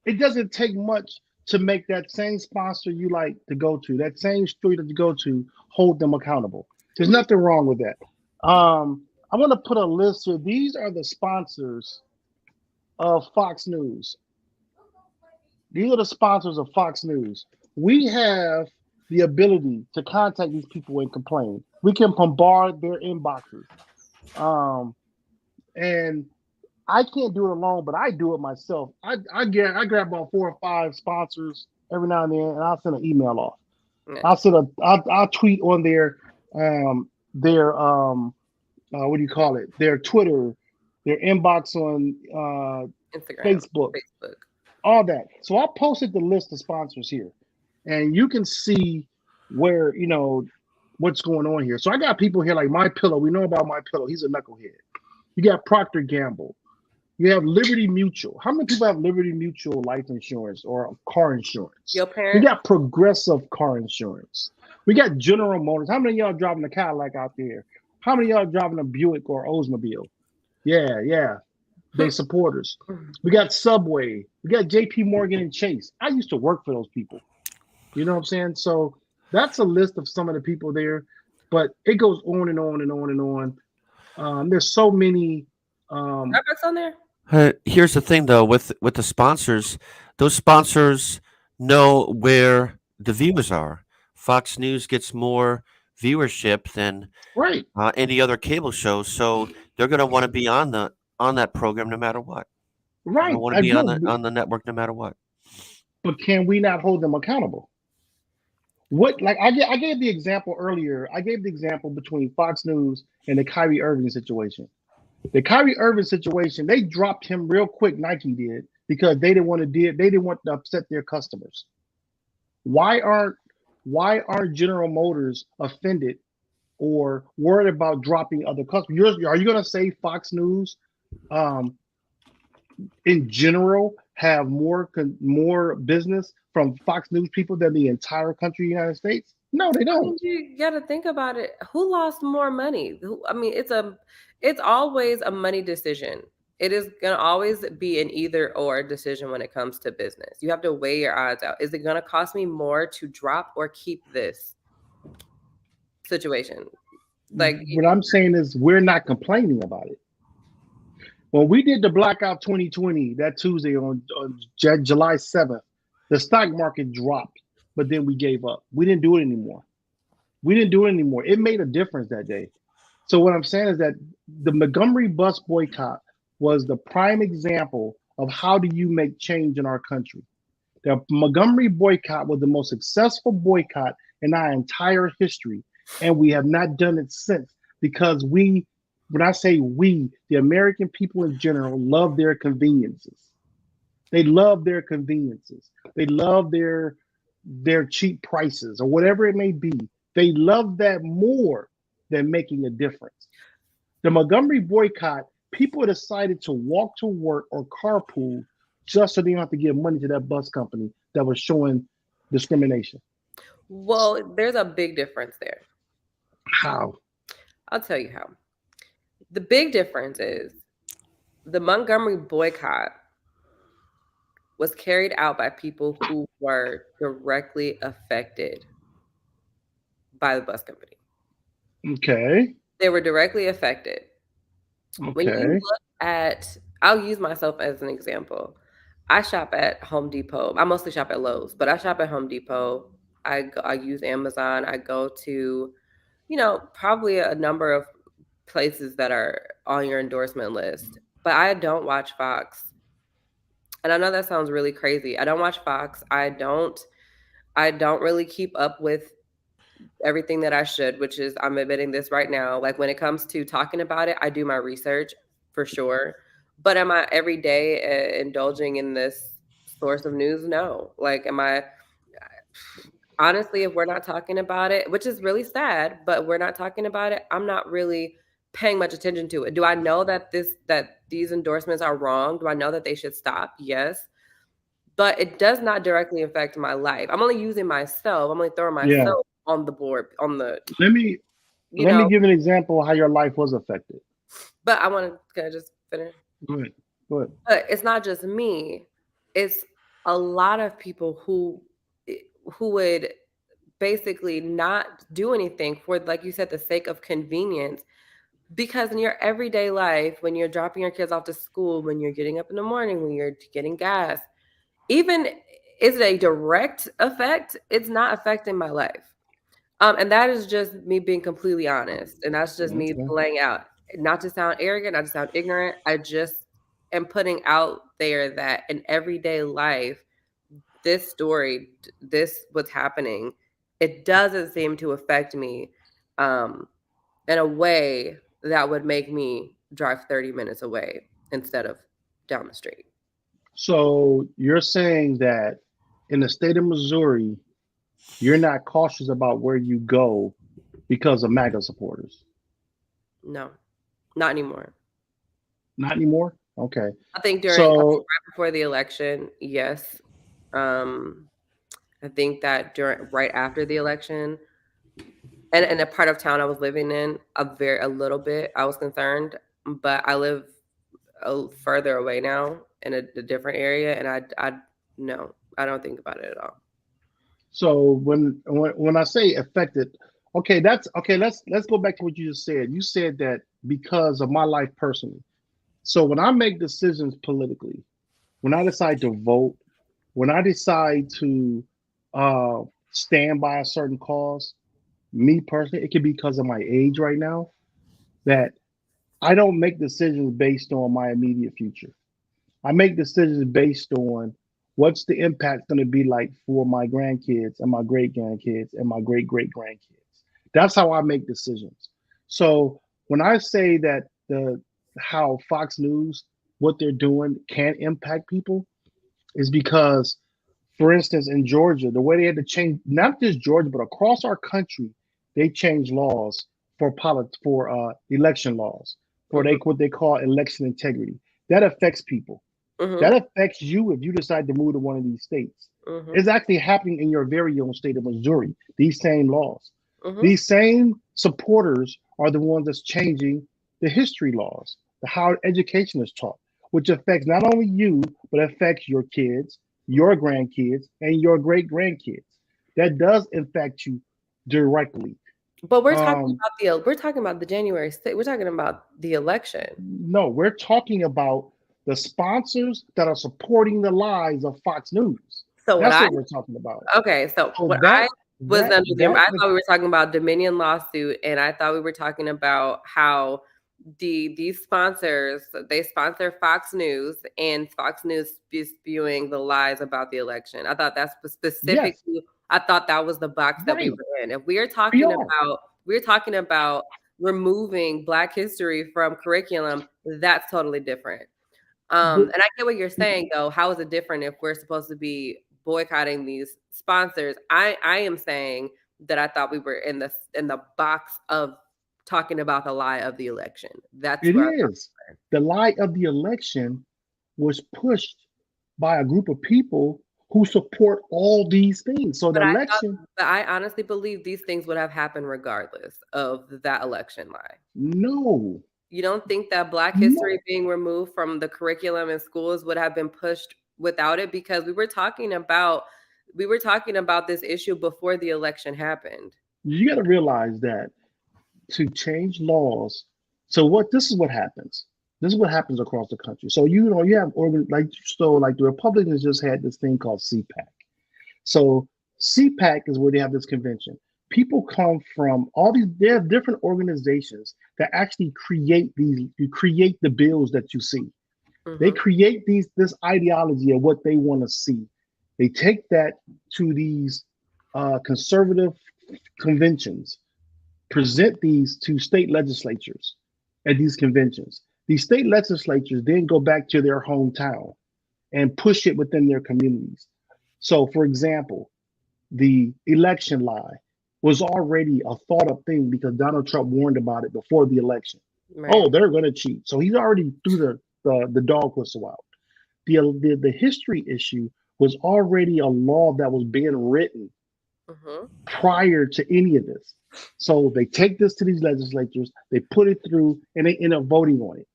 it doesn't take much to make that same sponsor you like to go to, that same street that you go to, hold them accountable. There's nothing wrong with that. I want to put a list here. These are the sponsors of Fox News. These are the sponsors of Fox News. We have the ability to contact these people and complain. We can bombard their inboxes. Um, and I can't do it alone, but I do it myself. I grab about 4 or 5 sponsors every now and then, and I'll send an email off. Yeah. I'll tweet on their what do you call it? Their Twitter, their inbox on Instagram, Facebook, Facebook. all that. So I posted the list of sponsors here, and you can see where what's going on here. So I got people here like My Pillow. We know about My Pillow. He's a knucklehead. You got Procter Gamble. You have Liberty Mutual. How many people have Liberty Mutual life insurance or car insurance? Your We parents? got Progressive car insurance. We got General Motors. How many of y'all driving a Cadillac out there? How many of y'all driving a Buick or Oldsmobile? Yeah, yeah. They supporters. We got Subway. We got JP Morgan and Chase. I used to work for those people. You know what I'm saying? So that's a list of some of the people there, but it goes on and on and on and on. There's so many. Starbucks on there? Here's the thing, though, with the sponsors, those sponsors know where the viewers are. Fox News gets more viewership than Right, any other cable show, so they're going to want to be on that program no matter what. They're going right. to want to I be know, on the network no matter what. but can we not hold them accountable? What like I gave the example earlier. I gave the example between Fox News and the Kyrie Irving situation. The Kyrie Irving situation, they dropped him real quick. Nike did because they didn't want to upset their customers. Why aren't why aren't General Motors offended or worried about dropping other customers? Are you going to say Fox News um, in general have more business from Fox News people than the entire country of the United States? No, they I mean, don't. you got to think about it. Who lost more money? I mean, it's always a money decision. It is gonna always be an either or decision when it comes to business. You have to weigh your odds out. Is it gonna cost me more to drop or keep this situation? Like, What I'm saying is we're not complaining about it. When we did the blackout 2020 that Tuesday on July 7th, the stock market dropped, but then we gave up. We didn't do it anymore. We didn't do it anymore. It made a difference that day. So what I'm saying is that the Montgomery bus boycott was the prime example of how do you make change in our country. The Montgomery boycott was the most successful boycott in our entire history, and we have not done it since because when I say we, the American people in general love their conveniences. They love their conveniences. They love their cheap prices or whatever it may be. They love that more than making a difference. The Montgomery boycott, people decided to walk to work or carpool just so they don't have to give money to that bus company that was showing discrimination. well, there's a big difference there. How? I'll tell you how. The big difference is the Montgomery boycott was carried out by people who were directly affected by the bus company. Okay. They were directly affected. When you Okay. look at, I'll use myself as an example. I shop at Home Depot. I mostly shop at Lowe's, but I shop at Home Depot. I use Amazon. I go to, probably a number of places that are on your endorsement list. But I don't watch Fox. And I know that sounds really crazy. I don't watch Fox. I don't really keep up with everything that I should, which is I'm admitting this right now. Like when it comes to talking about it, I do my research for sure. But am I every day indulging in this source of news? No. Like, am I honestly, if we're not talking about it, which is really sad, but we're not talking about it, I'm not really paying much attention to it. Do I know that these endorsements are wrong? Do I know that they should stop? Yes. But it does not directly affect my life. I'm only using myself. I'm only throwing Yeah. myself on the board, on the, Let me you let me know, give an example of how your life was affected. but I want to, can I just finish? Go ahead. Go ahead. But it's not just me. It's a lot of people who would basically not do anything for, like you said, the sake of convenience. Because in your everyday life, when you're dropping your kids off to school, when you're getting up in the morning, when you're getting gas, even is it a direct effect? It's not affecting my life. And that is just me being completely honest. And that's just me Okay. laying out. not to sound arrogant, not to sound ignorant, I just am putting out there that in everyday life, this story, this what's happening, it doesn't seem to affect me in a way that would make me drive 30 minutes away instead of down the street. So you're saying that in the state of Missouri, you're not cautious about where you go because of MAGA supporters? No, not anymore. Not anymore? Okay. I think right before the election, yes. I think that right after the election, and in a part of town I was living in, a little bit, I was concerned, but I live further away now in a different area, and I no, I don't think about it at all. So when I say affected, okay, that's okay. Let's go back to what you just said. You said that because of my life personally. So when I make decisions politically, when I decide to vote, when I decide to stand by a certain cause, me personally, it could be because of my age right now, that I don't make decisions based on my immediate future. I make decisions based on what's the impact going to be like for my grandkids and my great grandkids and my great great grandkids. That's how I make decisions. So when I say that the how Fox News, what they're doing can impact people, is because, for instance, in Georgia, the way they had to change, not just Georgia, but across our country, they changed laws for election laws, for what they call election integrity. That affects people. That affects you if you decide to move to one of these states. It's actually happening in your very own state of Missouri, these same laws. These same supporters are the ones that's changing the history laws, how education is taught, which affects not only you, but affects your kids, your grandkids, and your great grandkids. That does affect you directly. But we're talking about the January 6th. We're talking about the election. No, we're talking about the sponsors that are supporting the lies of Fox News. So that's what we're talking about. Okay, so I thought we were talking about Dominion lawsuit, and I thought we were talking about how these sponsors, they sponsor Fox News, and Fox News is spewing the lies about the election. I thought that's specifically. Yes. I thought that was the box that we were in. If we are talking about removing Black history from curriculum, that's totally different. And I get what you're saying, though. How is it different if we're supposed to be boycotting these sponsors? I am saying that I thought we were in the box of talking about the lie of the election. That's it is. The lie of the election was pushed by a group of people who support all these things. So I honestly believe these things would have happened regardless of that election lie. No. You don't think that Black history being removed from the curriculum in schools would have been pushed without it? Because we were talking about this issue before the election happened. You got to realize that to change laws. This is what happens. This is what happens across the country. So you have like the Republicans just had this thing called CPAC. So CPAC is where they have this convention. People come from they have different organizations that actually create the bills that you see. They create this ideology of what they want to see. They take that to these conservative conventions, present these to state legislatures at these conventions. These state legislatures then go back to their hometown and push it within their communities. So, for example, the election lie was already a thought of thing because Donald Trump warned about it before the election. Right. Oh, they're going to cheat. So he's already threw the dog whistle out. The history issue was already a law that was being written prior to any of this. So they take this to these legislatures, they put it through, and they end up voting on it.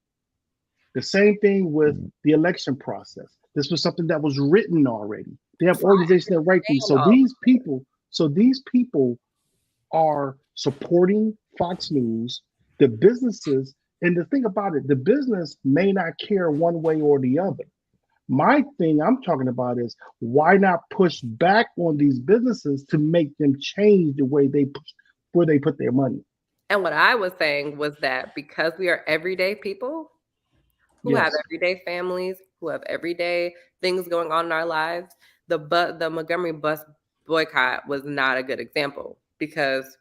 The same thing with the election process. This was something that was written already. They have organizations that write these. So these people are supporting Fox News, the businesses, and the thing about it, the business may not care one way or the other. My thing I'm talking about is why not push back on these businesses to make them change the way they put their money. And what I was saying was that because we are everyday people who have Yes. everyday families, who have everyday things going on in our lives, the Montgomery bus boycott was not a good example because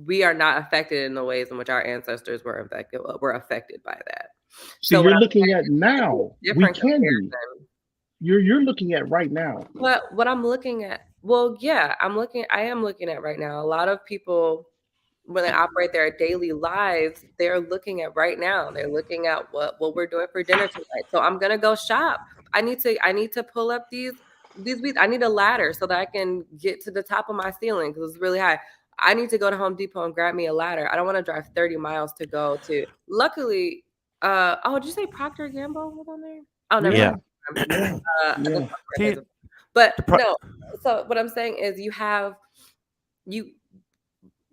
we are not affected in the ways in which our ancestors were affected by that. So So what you're I'm looking saying at is now. it's a We different can be. comparison. You're looking at right now. But what I'm looking at, well, yeah, I am looking at right now. A lot of people, when they operate their daily lives, they're looking at right now. They're looking at what we're doing for dinner tonight. So I'm gonna go shop. I need to pull up these weeds. I need a ladder so that I can get to the top of my ceiling because it's really high. I need to go to Home Depot and grab me a ladder. I don't want to drive 30 miles to go to. Luckily, oh, did you say Procter & Gamble was on there? Oh, never Yeah. mind. Yeah. That's Yeah. not See, right. But the pro- no. So what I'm saying is, you.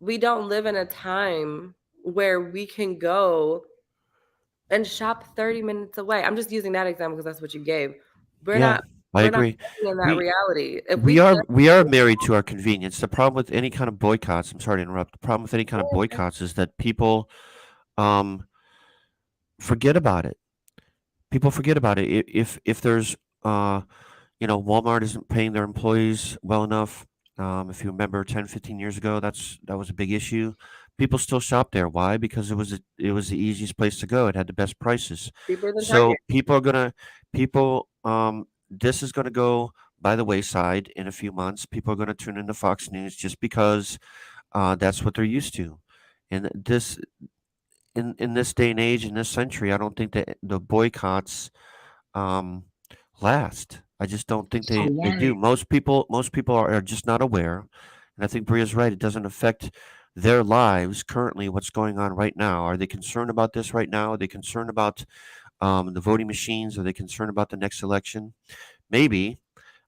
We don't live in a time where we can go and shop 30 minutes away. I'm just using that example because that's what you gave. We're yeah, not I we're not agree. living in that We reality. If we we are just we are married to our convenience. The problem with any kind of boycotts, I'm sorry to interrupt. The problem with any kind of boycotts is that people um forget about it. People forget about it. If there's Walmart isn't paying their employees well enough. If you remember 10, 15 years ago, that was a big issue. People still shop there. Why? Because it was the easiest place to go. It had the best prices. cheaper than So Target. people this is gonna go by the wayside in a few months. People are gonna tune into Fox News just because that's what they're used to. And this in this day and age, in this century, I don't think that the boycotts um, last. I just don't think So they do. why? Most people are just not aware, and I think Bria's right. It doesn't affect their lives currently. What's going on right now? Are they concerned about this right now? Are they concerned about the voting machines? Are they concerned about the next election? Maybe,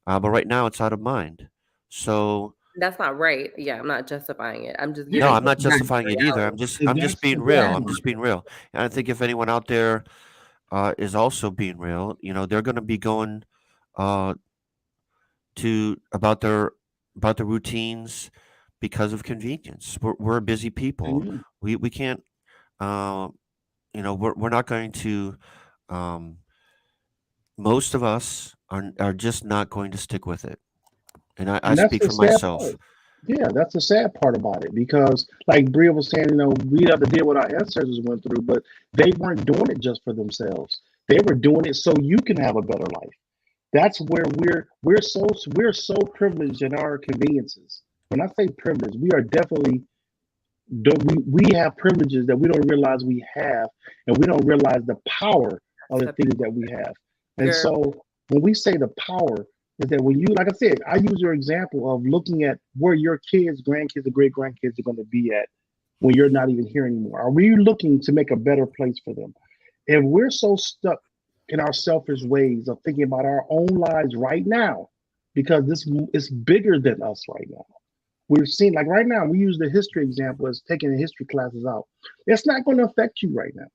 but right now it's out of mind. So That's not right. Yeah, I'm not justifying it. I'm just no, Yeah. giving I'm you not But justifying it either. reality. I'm just that's being real. I'm exactly. just being real. And I think if anyone out there is also being real, they're going to be going uh, to about their routines because of convenience. We're busy people. Yeah. We can't. Uh, we're not going to. Um, most of us are just not going to stick with it. And I And that's speak the for sad myself. part. Yeah, that's the sad part about it because, like Bria was saying, we have to deal with our ancestors went through, but they weren't doing it just for themselves. They were doing it so you can have a better life. That's where we're so privileged in our conveniences. When I say privileged, we are definitely we have privileges that we don't realize we have, and we don't realize the power of the So things that we have. And you're so when we say the power, is that when you, like I said, I use your example of looking at where your kids, grandkids, or great grandkids are going to be at when you're not even here anymore. Are we looking to make a better place for them? If we're so stuck in our selfish ways of thinking about our own lives right now, because this is bigger than us right now. We're seeing, like right now, we use the history example as taking the history classes out. It's not going to affect you right now,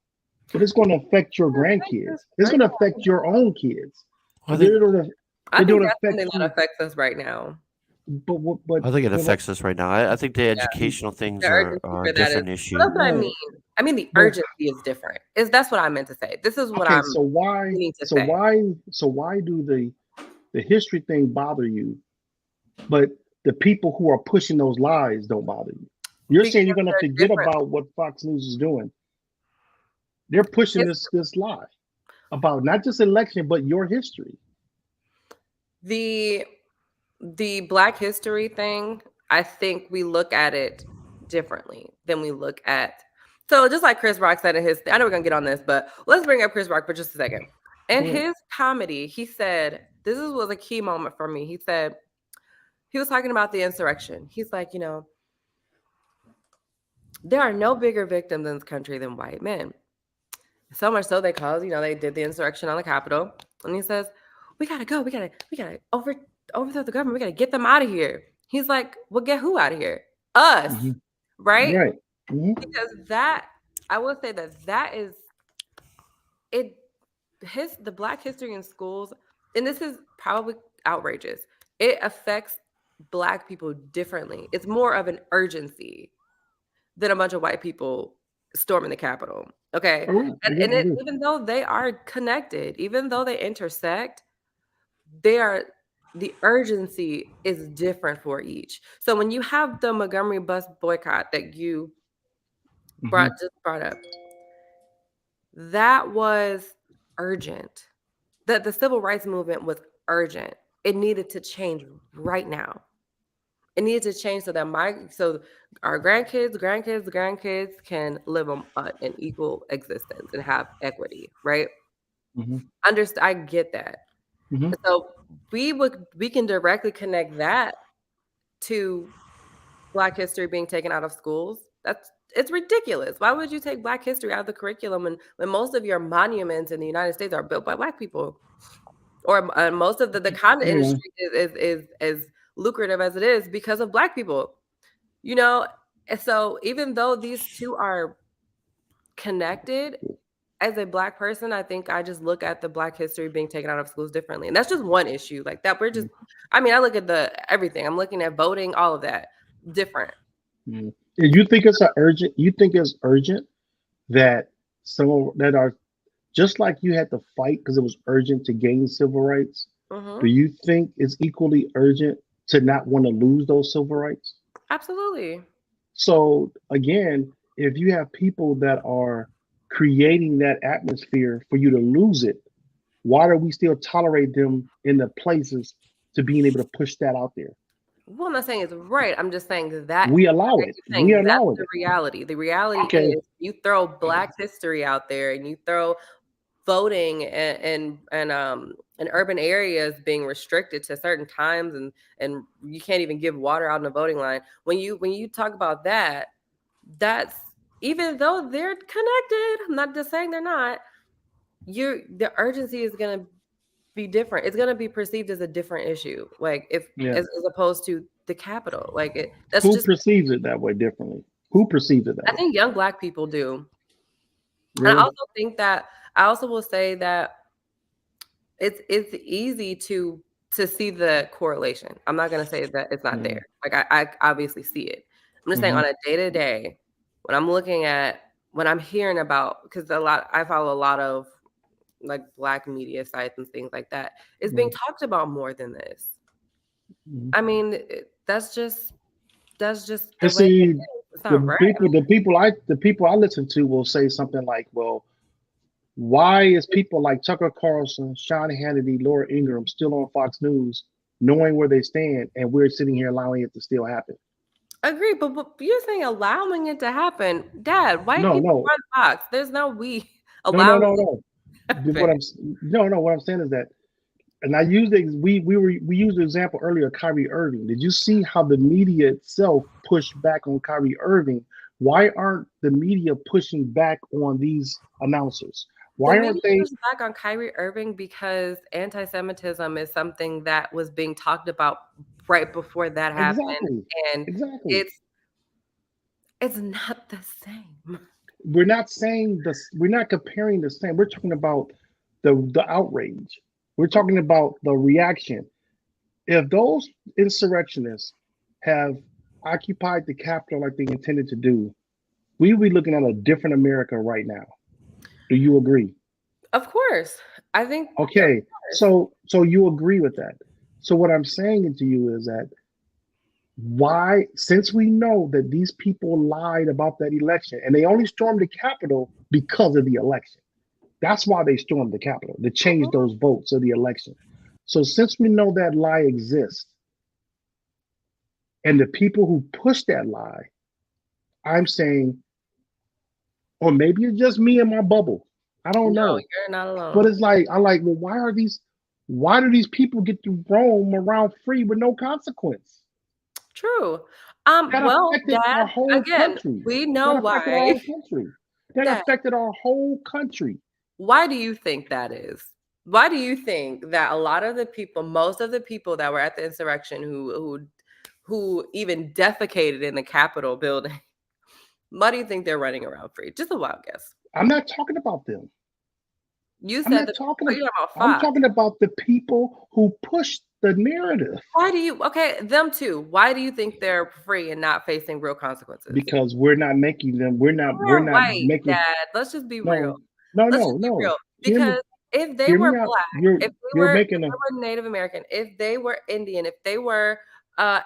but it's going to affect your grandkids. It's right going to now. affect your own kids. I They're think going to, I they think don't that's affect something that you, affects us right now. I think it but affects us right now. I think the educational The things urgency are a for that is, different well, issue. that's what I right. mean. I mean, the But urgency is different. That's what I meant to say. This is what okay, I'm so why, meaning to so say. why, so why do the history thing bother you, but the people who are pushing those lies don't bother you? You're Because saying you're going to they're forget different. about what Fox News is doing. They're pushing this lie about not just election, but your history. The the Black History thing, I think we look at it differently than we look at. So just like Chris Rock said in his, I know we're gonna get on this, but let's bring up Chris Rock for just a second. In Go ahead. his comedy, he said, was a key moment for me. He said, he was talking about the insurrection. He's like, there are no bigger victims in this country than white men. So much so they caused, they did the insurrection on the Capitol. And he says, we gotta go. We gotta overthrow the government. We gotta get them out of here. He's like, well, get who out of here? Us, Hmm. right? Right. Hmm. Because I will say that is it. The Black history in schools, and this is probably outrageous. It affects Black people differently. It's more of an urgency than a bunch of white people storming the Capitol. Okay. All right. And even though they are connected, even though they intersect, the urgency is different for each. So when you have the Montgomery bus boycott that you brought up, that was urgent. That the civil rights movement was urgent. It needed to change right now. It needed to change so that so our grandkids can live an equal existence and have equity, right? I get that. So we can directly connect that to Black history being taken out of schools. It's ridiculous. Why would you take Black history out of the curriculum when most of your monuments in the United States are built by Black people? Or most of the content industry is as lucrative as it is because of Black people. You know, and so even though these two are connected, as a Black person, I think I just look at the Black history being taken out of schools differently. And that's just one issue. Like that, I mean, I look at everything. I'm looking at voting, all of that different. You think it's urgent that some that are just like you had to fight because it was urgent to gain civil rights. Do you think it's equally urgent to not want to lose those civil rights? Absolutely. So again, if you have people that are creating that atmosphere for you to lose it, why do we still tolerate them in the places to being able to push that out there? Well, I'm not saying it's right. I'm just saying that we allow it. We allow it. The reality. The reality is you throw Black history out there and you throw voting and urban areas being restricted to certain times and you can't even give water out in the voting line. When you talk about that's even though they're connected, I'm not just saying they're not, the urgency is going to be different. It's going to be perceived as a different issue, like as opposed to the Capitol. Like who perceives it that way differently? Who perceives it that way? I think young Black people do. Really? And I also think that I also will say that it's easy to see the correlation. I'm not going to say that it's not there. Like I obviously see it. I'm just saying on a day-to-day, when I'm looking at, when I'm hearing about, because I follow a lot of like Black media sites and things like that, it's being talked about more than this. I mean, that's just the way it's not right. The people I listen to will say something like, well, why is people like Tucker Carlson, Sean Hannity, Laura Ingraham still on Fox News knowing where they stand, and we're sitting here allowing it to still happen? Agree, but you're saying allowing it to happen. Dad, white people run Fox. There's no we allowing No. What I'm saying is that, and I used we used the example earlier of Kyrie Irving. Did you see how the media itself pushed back on Kyrie Irving? Why aren't the media pushing back on these announcers? Why aren't they pushing back on Kyrie Irving? Because anti-Semitism is something that was being talked about right before that happened, and it's not the same. We're not saying this. We're not comparing the same. We're talking about the outrage. We're talking about the reaction. If those insurrectionists have occupied the Capitol like they intended to do, we would be looking at a different America right now. Do you agree? Of course. I think. Okay. So you agree with that. So what I'm saying to you is that why, since we know that these people lied about that election and they only stormed the Capitol because of the election. That's why they stormed the Capitol, to change those votes of the election. So since we know that lie exists, and the people who push that lie, I'm saying, or maybe it's just me and my bubble. I don't know. You're not alone. But it's like, well, why do these people get to roam around free with no consequence? True. Well, Dad, again, country. We know why. That affected our whole country. Why do you think that is? Why do you think that a lot of the people, most of the people that were at the insurrection who even defecated in the Capitol building, why do you think they're running around free? Just a wild guess. I'm not talking about them. You I'm said not that. talking Oh, about, you're talking about I'm Fox. talking about the people who push the narrative. Why do you? Okay, them too. Why do you think they're free and not facing real consequences? Because we're not making them, we're They're not white, making, Dad. Let's just be real. no, no, Let's no, just be no. real. Hear me, Because if they hear were me out. black, You're if making a, they were Native American, if they were Indian, if they were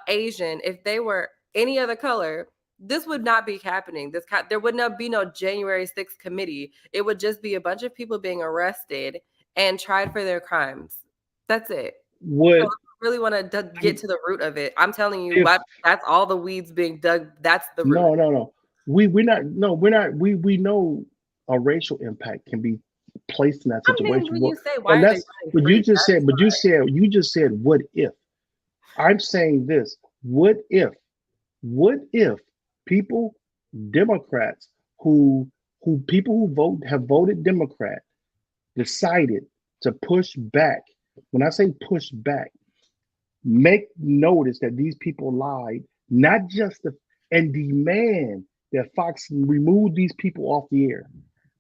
Asian, if they were any other color, this would not be happening. There would not be no January 6th committee. It would just be a bunch of people being arrested and tried for their crimes. That's it. So what, if you really want to get to the root of it, I'm telling you, if, that's all the weeds being dug. That's the root. no, no, no. We're not, no, we're not, we know a racial impact can be placed in that I mean, situation. when Well, you say but why are they let's, running but you free, just said, you just said, what if? I'm saying this, what if people, Democrats people who have voted Democrat decided to push back. When I say push back, make notice that these people lied, not just and demand that Fox remove these people off the air.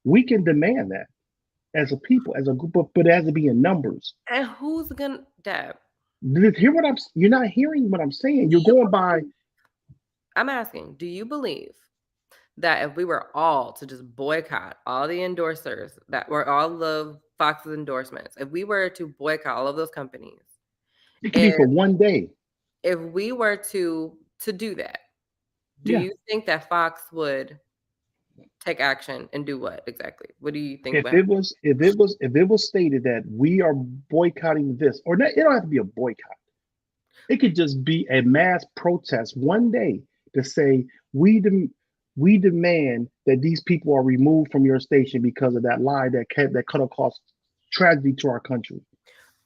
We can demand that as a people, as a group, but it has to be in numbers. and who's gonna Deb? Hear what you're not hearing what I'm saying. You're going by. I'm asking, do you believe that if we were all to just boycott all the endorsers that were all of Fox's endorsements, if we were to boycott all of those companies, It could be for one day. if we were to do that, do Yeah. you think that Fox would take action and do what exactly? What do you think? If it was stated that we are boycotting this, or not, it don't have to be a boycott. It could just be a mass protest one day to say we demand that these people are removed from your station because of that lie that could have caused tragedy to our country.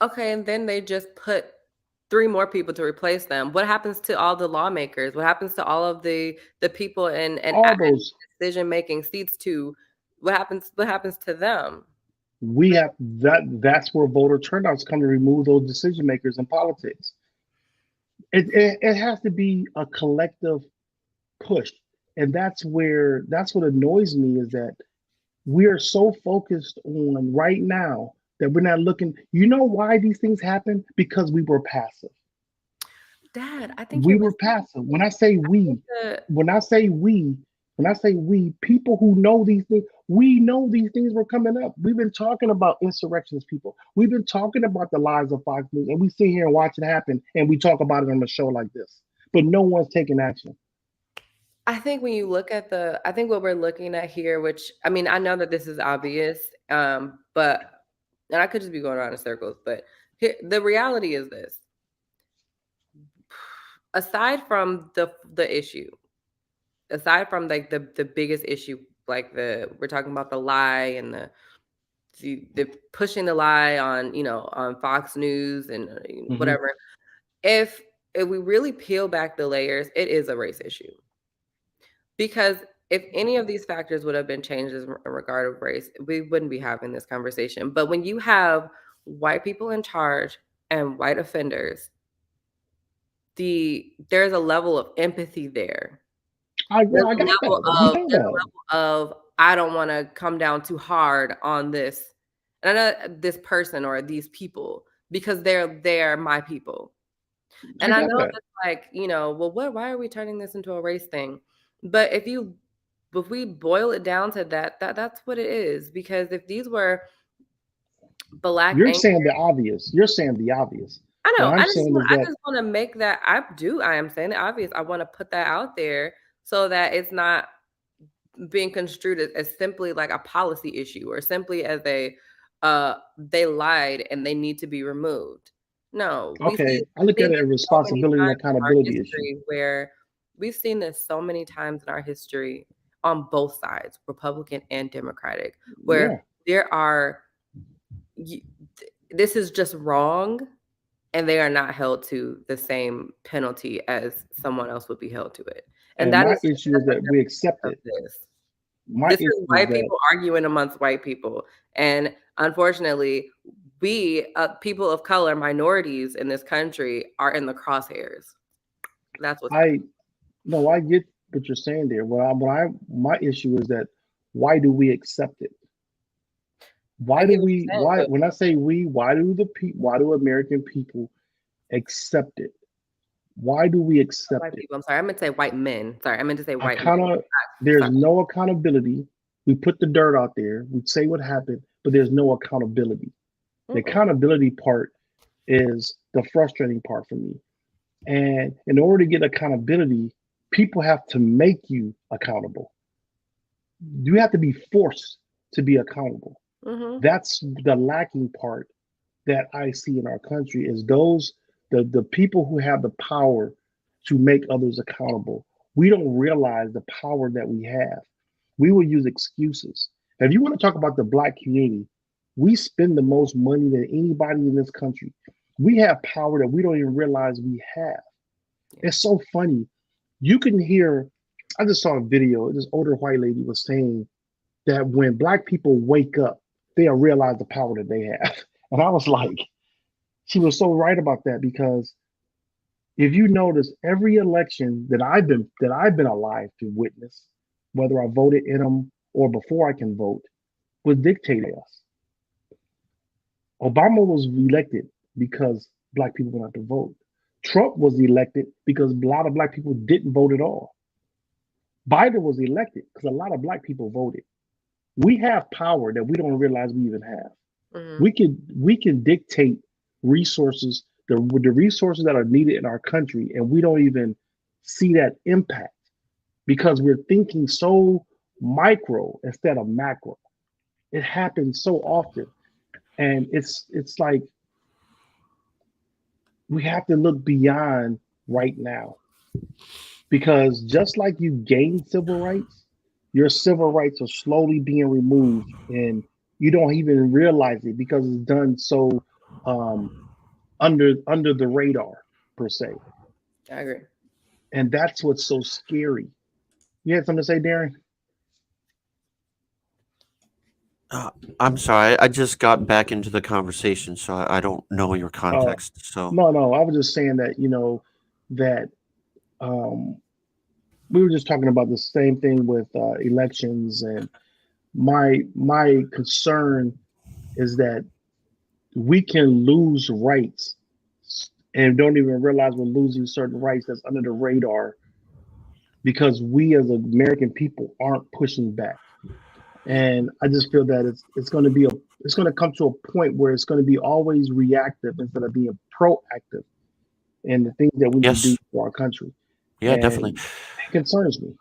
Okay, and then they just put 3 more people to replace them. What happens to all the lawmakers? What happens to all of the people in All those decision-making seats too? What happens to them? we have that's where voter turnouts come to remove those decision makers in politics. It has to be a collective push, and that's what annoys me is that we are so focused on right now that we're not looking. You know why these things happen? Because we were passive. Dad, I think We you're were passive. When I say we, the when I say we, people who know these things, we know these things were coming up. We've been talking about insurrectionist people. We've been talking about the lies of Fox News, and we sit here and watch it happen, and we talk about it on a show like this. But no one's taking action. I think when you look at I think what we're looking at here, which I mean, I know that this is obvious, but and I could just be going around in circles, but the reality is this. Aside from the issue, aside from like the biggest issue, like we're talking about the lie and the pushing the lie on on Fox News and whatever. If we really peel back the layers, it is a race issue. Because if any of these factors would have been changed in regard of race, we wouldn't be having this conversation. But when you have white people in charge and white offenders, there's a level of empathy there. I got that. There's a level of I don't want to come down too hard on this, and I know this person or these people because they're my people. And I know that's like, well, why are we turning this into a race thing? But if we boil it down to that's what it is. Because if these were black, you're saying the obvious. You're saying the obvious. I know. I just want to make that. I am saying the obvious. I want to put that out there so that it's not being construed as simply like a policy issue or simply as they lied and they need to be removed. No. Okay, I look at it as a responsibility and accountability issue. Where we've seen this so many times in our history on both sides, Republican and Democratic, where there are, this is just wrong, and they are not held to the same penalty as someone else would be held to it. And that my issue is that we accept it. This is white people arguing amongst white people. And unfortunately, we, people of color, minorities in this country, are in the crosshairs. That's what I get what you're saying there. My issue is that why do we accept it? Why I do get what we? you're saying, Why but when I say we, why do American people accept it? Why do we accept white it? people. I'm sorry. I meant to say white men. Sorry, I meant to say white men. There's Sorry. no accountability. We put the dirt out there. We say what happened, but there's no accountability. The Mm-mm. accountability part is the frustrating part for me. And in order to get accountability, people have to make you accountable. You have to be forced to be accountable. Mm-hmm. That's the lacking part that I see in our country is the people who have the power to make others accountable. We don't realize the power that we have. We will use excuses. If you want to talk about the black community, we spend the most money than anybody in this country. We have power that we don't even realize we have. It's so funny. You can hear, I just saw a video, this older white lady was saying that when black people wake up, they'll realize the power that they have. And I was like, she was so right about that because if you notice every election that I've been alive to witness, whether I voted in them or before I can vote, was dictated to us. Obama was elected because black people went out to vote. Trump was elected because a lot of black people didn't vote at all. Biden was elected because a lot of black people voted. We have power that we don't realize we even have. Mm-hmm. We can dictate resources, the resources that are needed in our country, and we don't even see that impact because we're thinking so micro instead of macro. It happens so often, and it's like we have to look beyond right now because just like you gain civil rights, your civil rights are slowly being removed, and you don't even realize it because it's done so um, under the radar per se, I agree. and that's what's so scary. You had something to say, Darren? I'm sorry. I just got back into the conversation, so I don't know your Oh, context. So no, I was just saying that that um, we were just talking about the same thing with elections, and my concern is that we can lose rights and don't even realize we're losing certain rights that's under the radar because we as American people aren't pushing back. And I just feel that it's going to come to a point where it's going to be always reactive instead of being proactive in the things that we need to do yes, for our country. yeah, definitely. And it concerns me.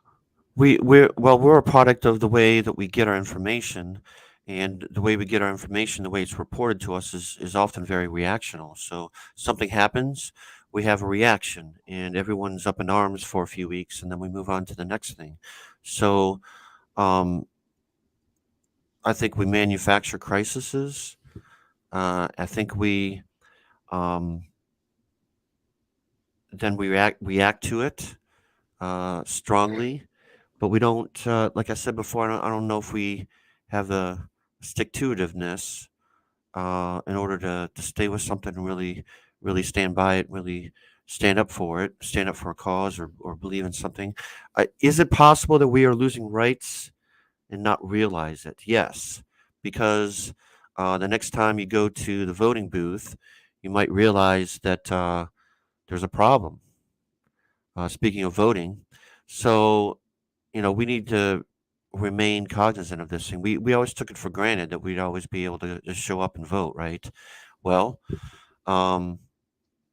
We're a product of the way that we get our information, and the way we get our information, the way it's reported to us is often very reactional. So something happens, we have a reaction, and everyone's up in arms for a few weeks, and then we move on to the next thing. So um, I think we manufacture crises. I think we um, then we react to it strongly, but we don't. Like I said before, I don't know if we have the stick to itiveness in order to stay with something and really stand by it, really stand up for it, stand up for a cause or believe in something. Is it possible that we are losing rights and not realize it? Yes, because the next time you go to the voting booth, you might realize that there's a problem. Speaking of voting, so we need to remain cognizant of this thing. We always took it for granted that we'd always be able to just show up and vote, right? Well, um,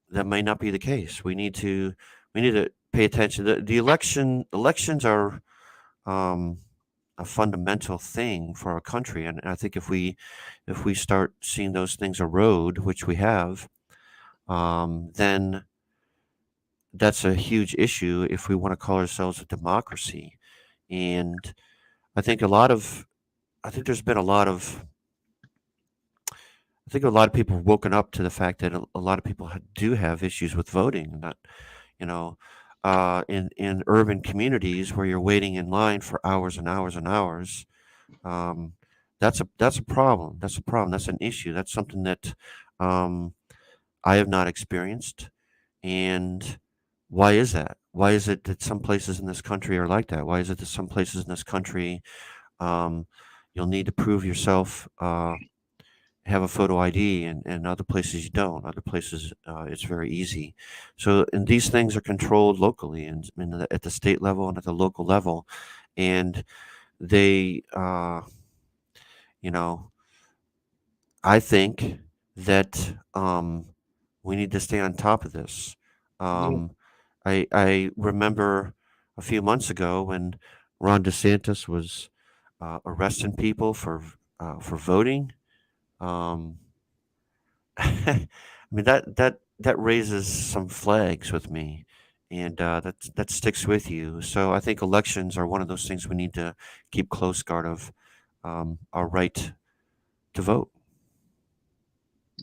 that may not be the case. We need to pay attention. The elections are um, a fundamental thing for our country, and I think if we start seeing those things erode, which we have, then that's a huge issue if we want to call ourselves a democracy. And I think a lot of I think there's been a lot of I think a lot of people have woken up to the fact that a lot of people do have issues with voting. Not you know, in urban communities where you're waiting in line for hours and hours and hours. Um, that's a problem. That's a problem. That's an issue. That's something that um, I have not experienced. And why is that? Why is it that some places in this country are like that? Why is it that some places in this country um, you'll need to prove yourself? have a photo ID, and other places you don't. Other places it's very easy. So, and these things are controlled locally and at the state level and at the local level, and they, you know, I think that we need to stay on top of this. Yeah, Um, I remember a few months ago when Ron DeSantis was arresting people for voting. Um, I mean that raises some flags with me, and that sticks with you. So I think elections are one of those things we need to keep close guard of, our right to vote.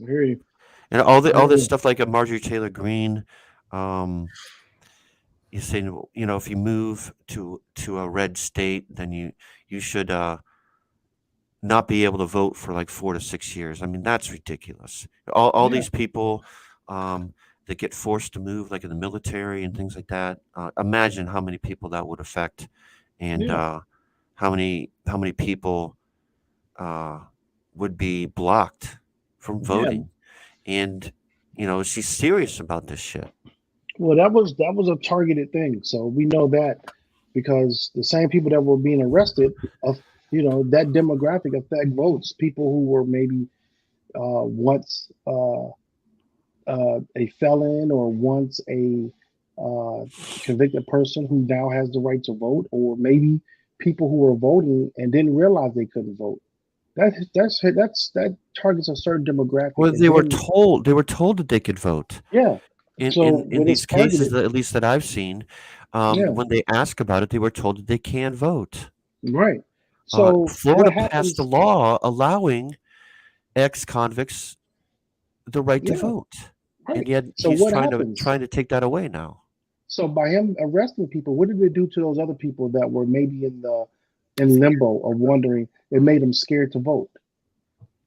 I hear you. And I all hear this you. stuff like a Marjorie Taylor Greene, um, you say, if you move to a red state, then you should not be able to vote for like 4 to 6 years. I mean, that's ridiculous. All Yeah, these people that get forced to move, like in the military and things like that. Imagine how many people that would affect, and yeah, how many people uh, would be blocked from yeah. voting. And she's serious about this shit. Well, that was a targeted thing. So we know that because the same people that were being arrested, of that demographic affect votes. People who were maybe once a felon or once a uh, convicted person who now has the right to vote, or maybe people who were voting and didn't realize they couldn't vote. That targets a certain demographic, Well, and then they were told that they could vote. yeah. In So in in when it's these cases, targeted, that at least that I've seen, yeah, when they ask about it, they were told that they can vote. right. So what Florida passed a happens? law allowing ex-convicts the right to Yeah, vote, and right. yet So he's what trying to happens? trying to take that away now. So by him arresting people, what did it do to those other people that were maybe in limbo of wondering? It made them scared to vote.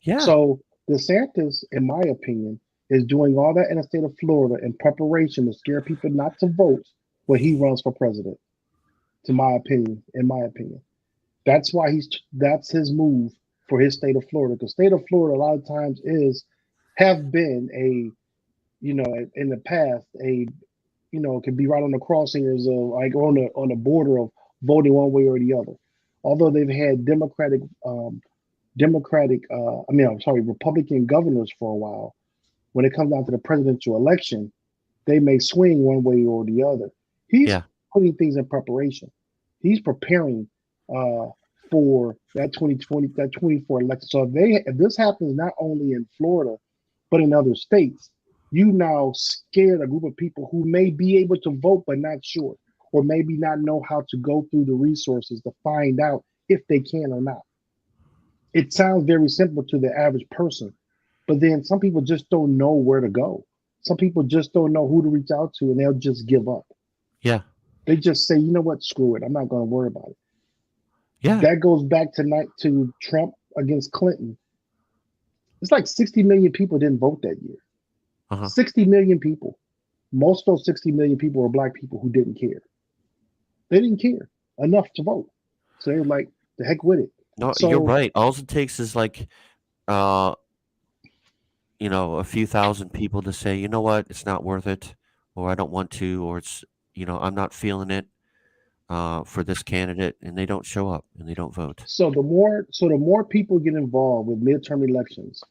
Yeah, So DeSantis, in my opinion, is doing all that in the state of Florida in preparation to scare people not to vote when he runs for president. To my opinion, in my opinion, that's his move for his state of Florida. Because state of Florida a lot of times is have been a in the past a could be right on the crosshairs of like on the border of voting one way or the other. Although they've had I'm sorry, Republican governors for a while. When it comes down to the presidential election, they may swing one way or the other. He's yeah, putting things in preparation. He's preparing uh, for that 2020, that 24 election. So if this happens not only in Florida but in other states, you now scared a group of people who may be able to vote but not sure, or maybe not know how to go through the resources to find out if they can or not. It sounds very simple to the average person, but then some people just don't know where to go. Some people just don't know who to reach out to, and they'll just give up. yeah, They just say, you know what, screw it. I'm not going to worry about it. yeah. That goes back tonight to Trump against Clinton. It's like 60 million people didn't vote that year. Uh-huh. 60 million people. Most of those 60 million people were black people who didn't care. They didn't care enough to vote. So they were like, the heck with it. No, you're So, right. All it takes is like, uh, a few thousand people to say, you know what, it's not worth it, or I don't want to, or I'm not feeling it for this candidate, and they don't show up and they don't vote. the more people get involved with midterm elections,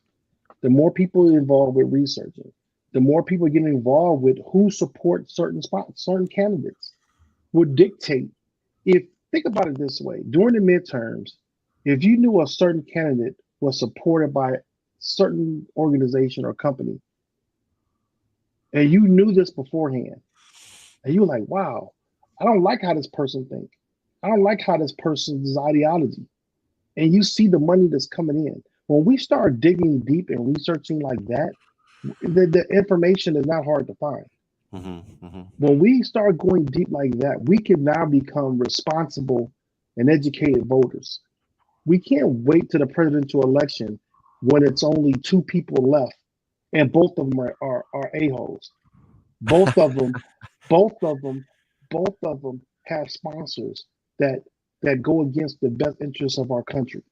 the more people involved with researching, the more people get involved with who support certain spots, certain candidates would dictate. If think about it this way, during the midterms, if you knew a certain candidate was supported by certain organization or company, and you knew this beforehand, and you were like, wow, I don't like how this person thinks. I don't like how this person's ideology. And you see the money that's coming in. When we start digging deep and researching like that, the information is not hard to find. Hmm. Hmm. When we start going deep like that, we can now become responsible and educated voters. We can't wait to the presidential election when it's only two people left and both of them are a-holes. Both of them, both of them, both of them have sponsors that go against the best interests of our country.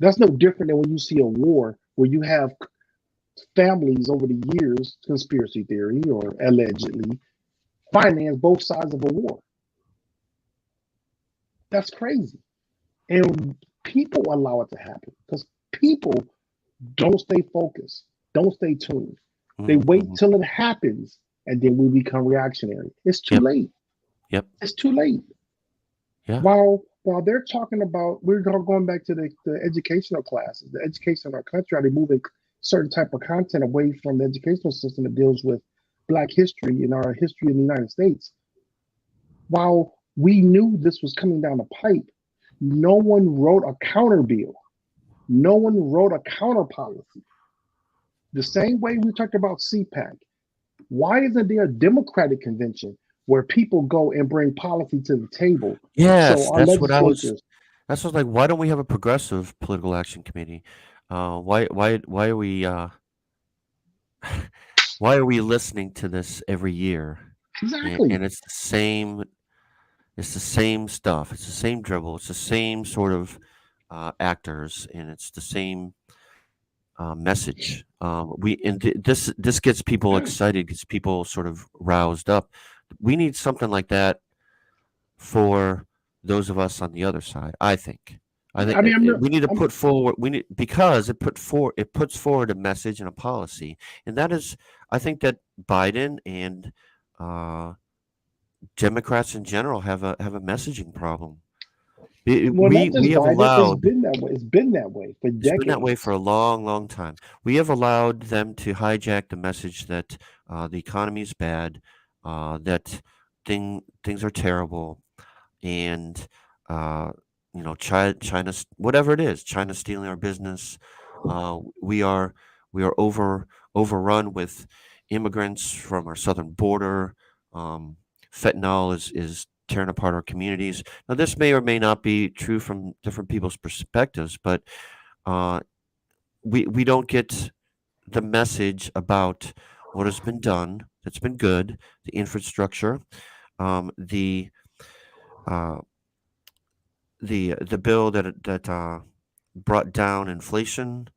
That's no different than when you see a war where you have families over the years, conspiracy theory or allegedly, finance both sides of a war. That's crazy. And people allow it to happen because people don't stay focused, don't stay tuned. They wait Mhm. till it happens and then we become reactionary. It's too Yep. late. Yep. It's too late. Yeah. While they're talking about, we're going back to the educational classes, the education in our country, are they moving certain type of content away from the educational system that deals with Black history and our history in the United States? While we knew this was coming down the pipe, no one wrote a counter bill. No one wrote a counter policy. The same way we talked about CPAC. Why isn't there a Democratic convention where people go and bring policy to the table? So Yes, our legislatures, that's what like why don't we have a progressive political action committee? Why are we why are we listening to this every year? exactly. And it's the same stuff. It's the same dribble. It's the same sort of actors, and it's the same message. This gets people excited, gets people sort of roused up. We need something like that for those of us on the other side. I think. I think I mean, we need to put forward. We need because it puts forward a message and a policy, and that is, I think that Biden and uh, Democrats in general have a messaging problem. well, not We just have Biden. It's allowed. been that way. It's been that way for It's been that way for decades. a long, long time. We have allowed them to hijack the message that the economy is bad, that things are terrible, and uh, China's whatever it is, China's stealing our business. We are overrun with immigrants from our southern border. Um, Fentanyl is tearing apart our communities. Now, this may or may not be true from different people's perspectives, but uh, we don't get the message about what has been done that's been good, the infrastructure, the uh, the bill that brought down inflation,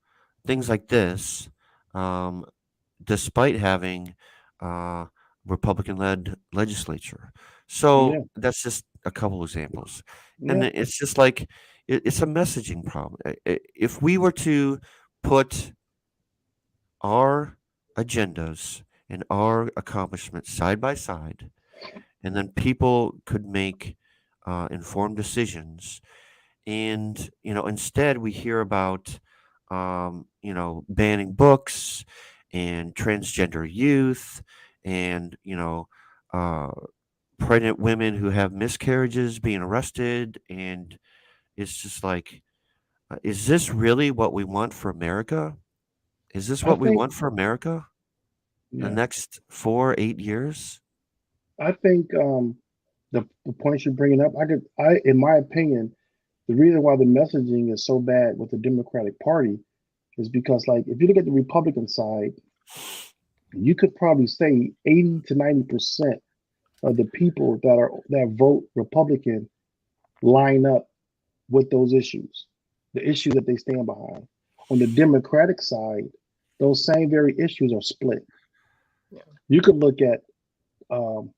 things like this, um, despite having uh, Republican-led legislature. So Yeah, that's just a couple examples, and yeah. it's just like it's a messaging problem. If we were to put our agendas and our accomplishments side by side, and then people could make informed decisions. And instead we hear about banning books and transgender youth and uh, pregnant women who have miscarriages being arrested, and it's just like, is this really what we want for America? Is this I what we think, want for America? The yeah, next 4 8 years? I think the points you're bringing up, in my opinion, the reason why the messaging is so bad with the Democratic Party is because, like, if you look at the Republican side, you could probably say 80 to 90% of the people that vote Republican line up with those issues, the issues that they stand behind. On the Democratic side, those same very issues are split. Yeah. You could look at um,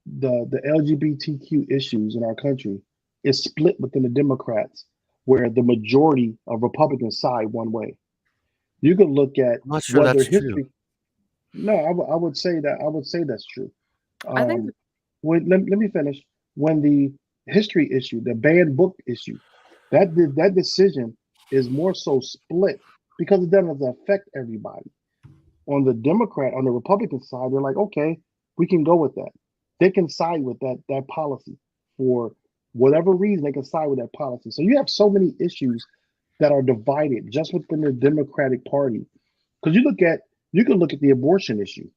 the LGBTQ issues in our country is split within the Democrats, where the majority of Republicans side one way. You could look at I'm not sure whether that's true. history. No, I would say that. I would say that's true. I think Um, let me finish. When the history issue, the banned book issue, that decision is more so split because it doesn't affect everybody. On the Republican side, they're like, okay, we can go with that. They can side with that policy for whatever reason. They can side with that policy. So you have so many issues that are divided just within the Democratic Party. Because you can look at the abortion issue.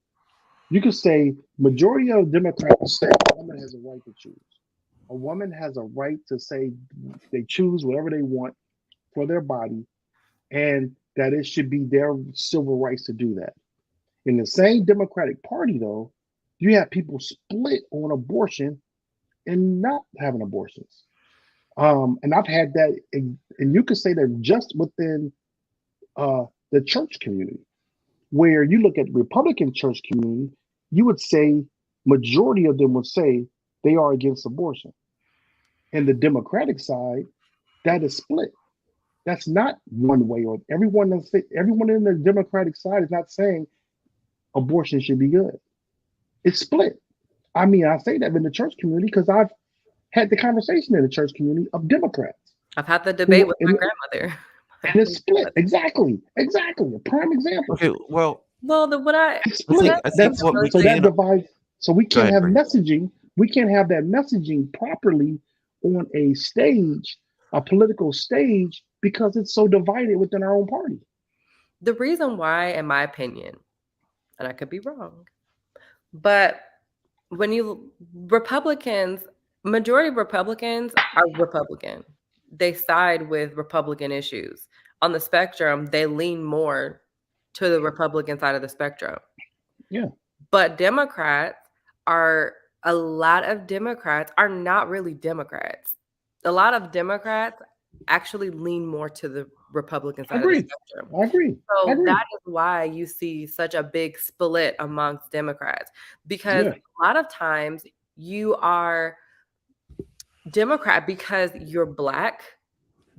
You could say majority of Democrats say a woman has a right to choose. A woman has a right to say they choose whatever they want for their body, and that it should be their civil rights to do that. In the same Democratic Party, though, you have people split on abortion and not having abortions. And I've had that, and you could say that just within the church community. Where you look at Republican church community, you would say majority of them would say they are against abortion. And the Democratic side, that is split. That's not one way, or everyone in the Democratic side is not saying abortion should be good. It's split. I mean, I say that in the church community because I've had the conversation in the church community of Democrats. I've had the debate with my grandmother. And it's split. Exactly. A prime example. Okay, well, it's split. So that divides. So we can't have messaging. We can't have that messaging properly on a stage, a political stage, because it's so divided within our own party. The reason why, in my opinion, and I could be wrong, but when majority of Republicans are Republican. They side with Republican issues. On the spectrum, they lean more to the Republican side of the spectrum. Yeah. But a lot of Democrats are not really Democrats. A lot of Democrats actually lean more to the Republican side of the spectrum. I agree. So that is why you see such a big split amongst Democrats, because a lot of times you are Democrat because you're Black,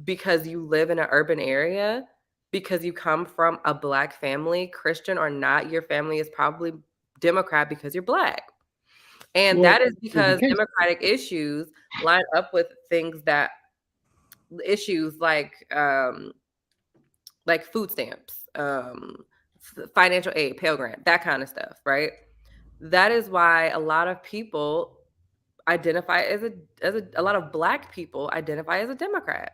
because you live in an urban area, because you come from a Black family, Christian or not, your family is probably Democrat because you're Black. And that is because Democratic issues line up with issues like food stamps, financial aid, Pell Grant, that kind of stuff, right? That is why a lot of people identify a lot of Black people identify as a Democrat.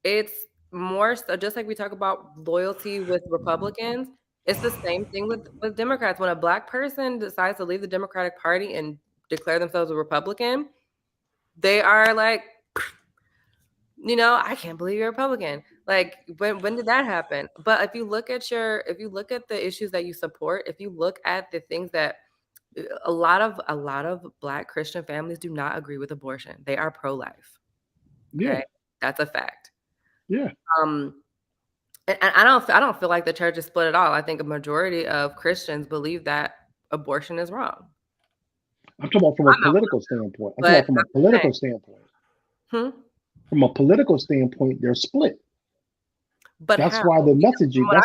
It's more so, just like we talk about loyalty with Republicans, it's the same thing with Democrats. When a Black person decides to leave the Democratic Party and declare themselves a Republican, they are like, I can't believe you're a Republican. Like, when did that happen? But if you look at the issues that you support, if you look at the things that a lot of Black Christian families do not agree with abortion. They are pro-life. Okay? Yeah. That's a fact. Yeah. And I don't feel like the church is split at all. I think a majority of Christians believe that abortion is wrong. I'm talking about from a political standpoint. From a political standpoint, they're split. But that's why the messaging. I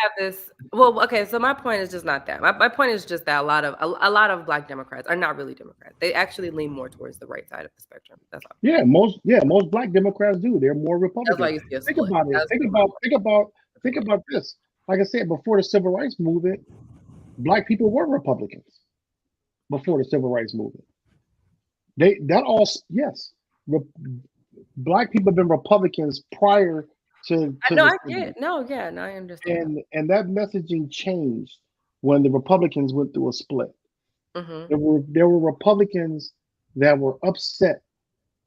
have this. Well, okay. So my point is just not that. My point is just that a lot of Black Democrats are not really Democrats. They actually lean more towards the right side of the spectrum. That's all. Yeah, most Black Democrats do. They're more Republican. That's why you see a split. Think about this. Like I said, before the Civil Rights Movement, Black people were Republicans. Before the Civil Rights Movement, Black people have been Republicans prior to I understand. And that messaging changed when the Republicans went through a split. Mm-hmm. There were Republicans that were upset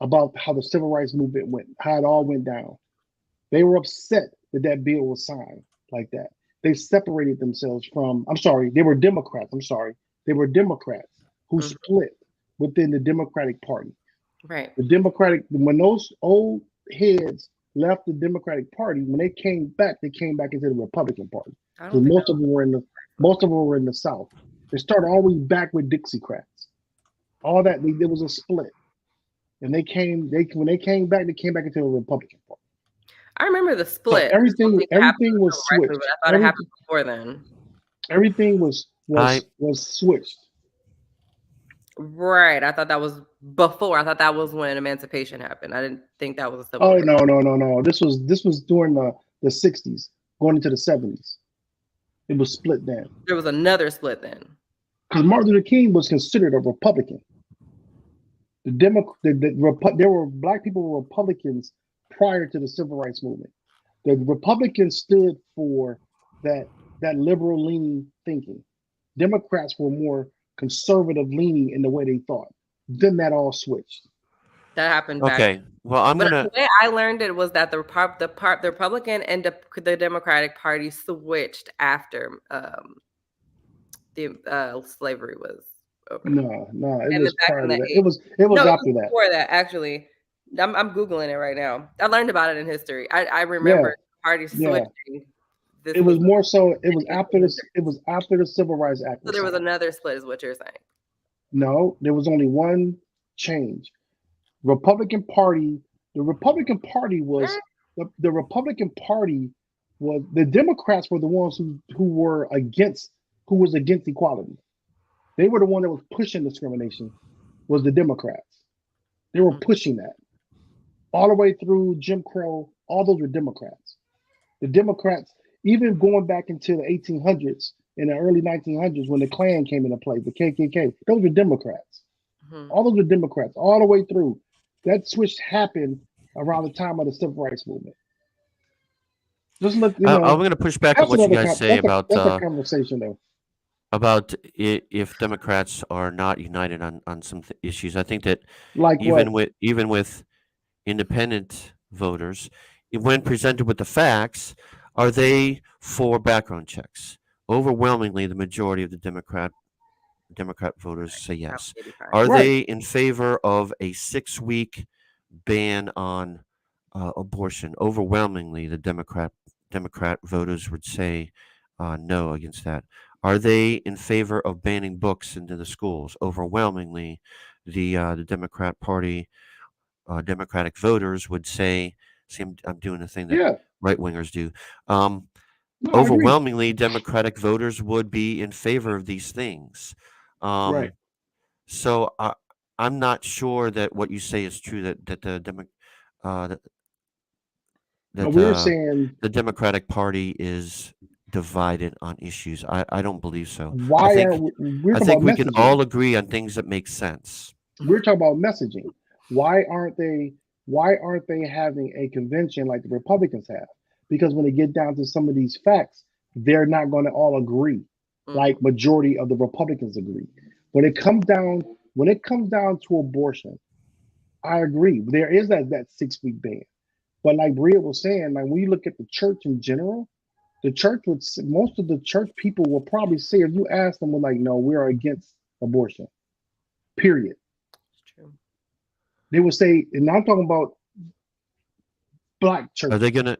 about how the Civil Rights Movement went, how it all went down. They were upset that bill was signed like that. They separated themselves from. They were Democrats. They were Democrats who split within the Democratic Party. Right. When those old heads left the Democratic Party, when they came back into the Republican Party. Because most of them were in the South. They started always back with Dixiecrats. All that there was a split, and when they came back into the Republican Party. I remember the split. So everything was switched. I thought it happened before then. Everything was switched. Right. I thought that was before. I thought that was when emancipation happened. I didn't think that was a civil war. No. This was during the 60s, going into the 70s. It was split then. There was another split then. Because Martin Luther King was considered a Republican. There were Black people were Republicans prior to the Civil Rights Movement. The Republicans stood for that liberal leaning thinking. Democrats were more conservative leaning in the way they thought. Then that all switched. That happened. Okay. Well, the way I learned it was that the Republican and the Democratic Party switched after the slavery was over. No, it was prior to that. It was after that. Before that, actually. I'm Googling it right now. I learned about it in history. I remember parties switching This It was was more so. It was after this. It was after the Civil Rights Act so was there was signed. another split, is what you're saying. No, there was only one change. Republican Party. The Republican Party was the Republican Party was the Democrats were the ones who were against who was against equality. They were the one that was pushing discrimination. Was the Democrats? They were pushing that all the way through Jim Crow. All those were Democrats. The Democrats, even going back into the 1800s in the early 1900s when the Klan came into play, the KKK, those were Democrats. All those were Democrats all the way through. That switch happened around the time of the Civil Rights Movement. Just look, I'm going to push back on what you guys say about that's a conversation though. About if Democrats are not united on some issues. I think that Like even what? with independent voters, when presented with the facts, are they for background checks? Overwhelmingly, the majority of the Democrat voters say yes. Are Right. they in favor of a 6-week ban on abortion? Overwhelmingly, the Democrat voters would say no against that. Are they in favor of banning books into the schools? Overwhelmingly, the Democrat Party, Democratic voters would say, see, I'm doing the thing that Yeah. right wingers do. No, I agree. Overwhelmingly, Democratic voters would be in favor of these things. Right. So I'm not sure that what you say is true. That But we're saying the Democratic Party is divided on issues. I don't believe so. why I aren't we're I talking think about we can messaging. all agree on things that make sense. We're talking about messaging. Why aren't they having a convention like the Republicans have? Because when they get down to some of these facts, they're not going to all agree. Like majority of the Republicans agree. When it comes down to abortion, I agree. There is that 6-week ban. But like Bria was saying, like when you look at the church in general, most of the church people will probably say, if you ask them, we're like, no, we're against abortion. Period. True. They would say, and I'm talking about black churches. Are they gonna?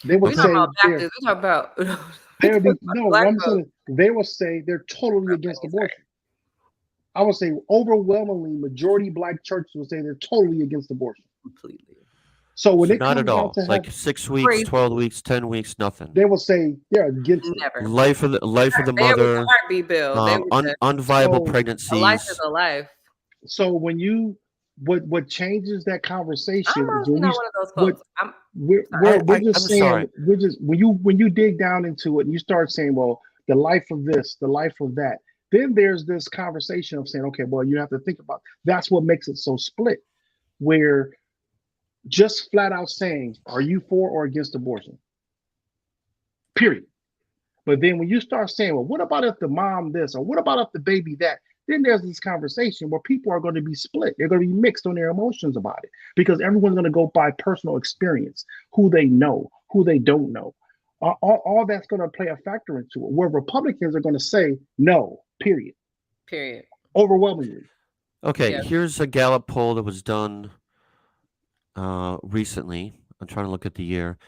They would say we talk about they would be no. I'm saying they will say they're totally against abortion. I would say overwhelmingly majority black churches will say they're totally against abortion. Completely. So when it not comes at all, down to like 6 weeks, 12 weeks, 10 weeks, nothing. They will say they're against Never. Life of the mother, heartbeat bill. unviable pregnancies. A life is a life. So when you what changes that conversation I'm is when not one of those folks. we're just saying sorry. we're just when you dig down into it and you start saying, well, the life of this, the life of that, then there's this conversation of saying, okay, well, you have to think about that's what makes it so split, where just flat out saying, are you for or against abortion? Period. But then when you start saying, well, what about if the mom this, or what about if the baby that? Then there's this conversation where people are going to be split. They're going to be mixed on their emotions about it because everyone's going to go by personal experience, who they know, who they don't know. All that's going to play a factor into it. Where Republicans are going to say no, period. Overwhelmingly. Okay, here's a Gallup poll that was done recently. I'm trying to look at the year.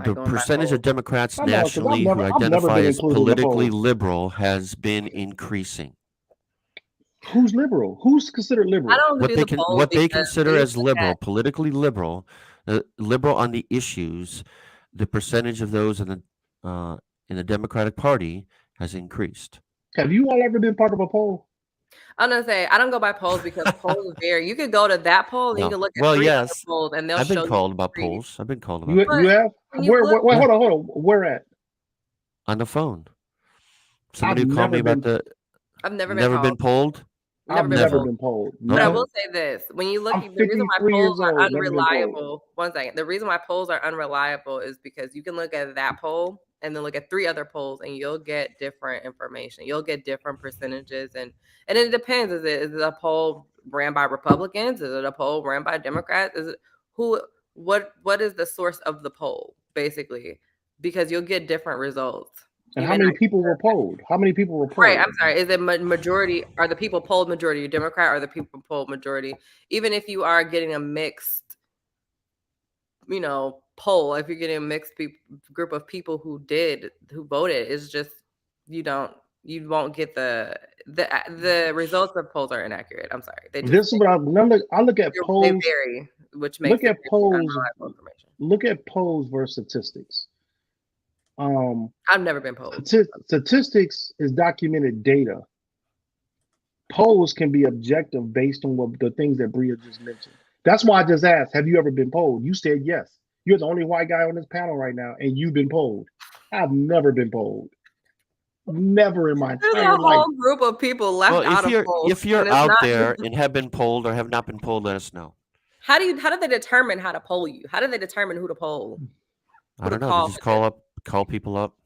The percentage of Democrats nationally who identify as politically liberal has been increasing. Who's liberal? Who's considered liberal? I don't what they consider as liberal, politically liberal, liberal on the issues, the percentage of those in the Democratic Party has increased. Have you all ever been part of a poll? I'm gonna say I don't go by polls because polls vary. You could go to that poll and you can look at three other polls and they'll show you. I've been called about polls. I've been called about polls. You have? Hold on. Where at? On the phone. Somebody who called me about the. I've never been polled. I've never been polled. But I will say this: when you look, the reason why polls are unreliable. One second. The reason why polls are unreliable is because you can look at that poll and then look at 3 other polls, and you'll get different information. You'll get different percentages, and it depends. Is it a poll ran by Republicans? Is it a poll ran by Democrats? Is it what is the source of the poll, basically? Because you'll get different results. And how many people were polled? Right, I'm sorry. Is it majority? Are the people polled majority Democrat? Or are the people polled majority? Even if you are getting a mixed, poll, if you're getting a mixed group of people who voted, is just you won't get the results of polls are inaccurate. I'm sorry. This is what I look at They polls. vary, which makes Look it at polls. unreliable information. Look at polls versus statistics. I've never been polled. Statistics is documented data. Polls can be objective based on what the things that Bria just mentioned. That's why I just asked, have you ever been polled? You said yes. You're the only white guy on this panel right now, and you've been polled. I've never been polled. Never in my There's entire a life. whole group of people left out of polls. If you're out there and have been polled or have not been polled, let us know. How do they determine how to poll you? How do they determine who to poll? I don't know. They just call people up.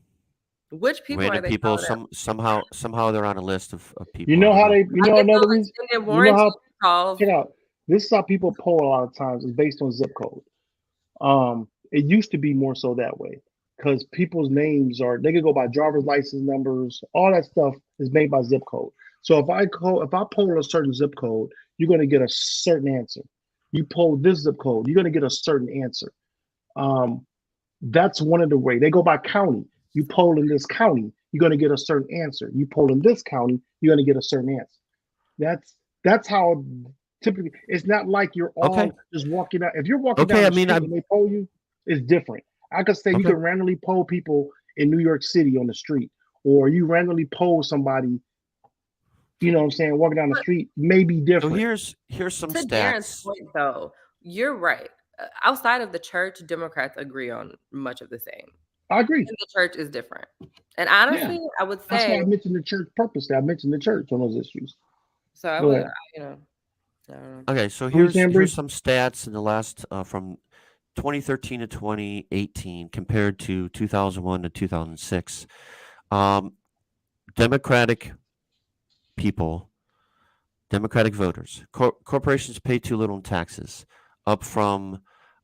Which people random are they? People somehow they're on a list of people. You know how they? You know another reason. You know how? Check out. This is how people poll a lot of times. It's based on zip code. It used to be more so that way because people's names they could go by driver's license numbers. All that stuff is made by zip code. So if I poll a certain zip code, you're going to get a certain answer. You poll this zip code, you're going to get a certain answer. That's one of the ways. They go by county. You poll in this county, you're going to get a certain answer. You poll in this county, you're going to get a certain answer. That's how typically. It's not like you're all just walking out. If you're walking down the street and they poll you, it's different. I could say you can randomly poll people in New York City on the street, or you randomly poll somebody. You know what I'm saying? Walking down the street may be different. So here's some stats. Darren's point, though, you're right. Outside of the church, Democrats agree on much of the same. I agree. And the church is different. And honestly, I would say that's why I mentioned the church purposely. I mentioned the church on those issues. So I would, Okay, so here's some stats in the last from 2013 to 2018 compared to 2001 to 2006. Democratic people, Democratic voters, corporations pay too little in taxes, up from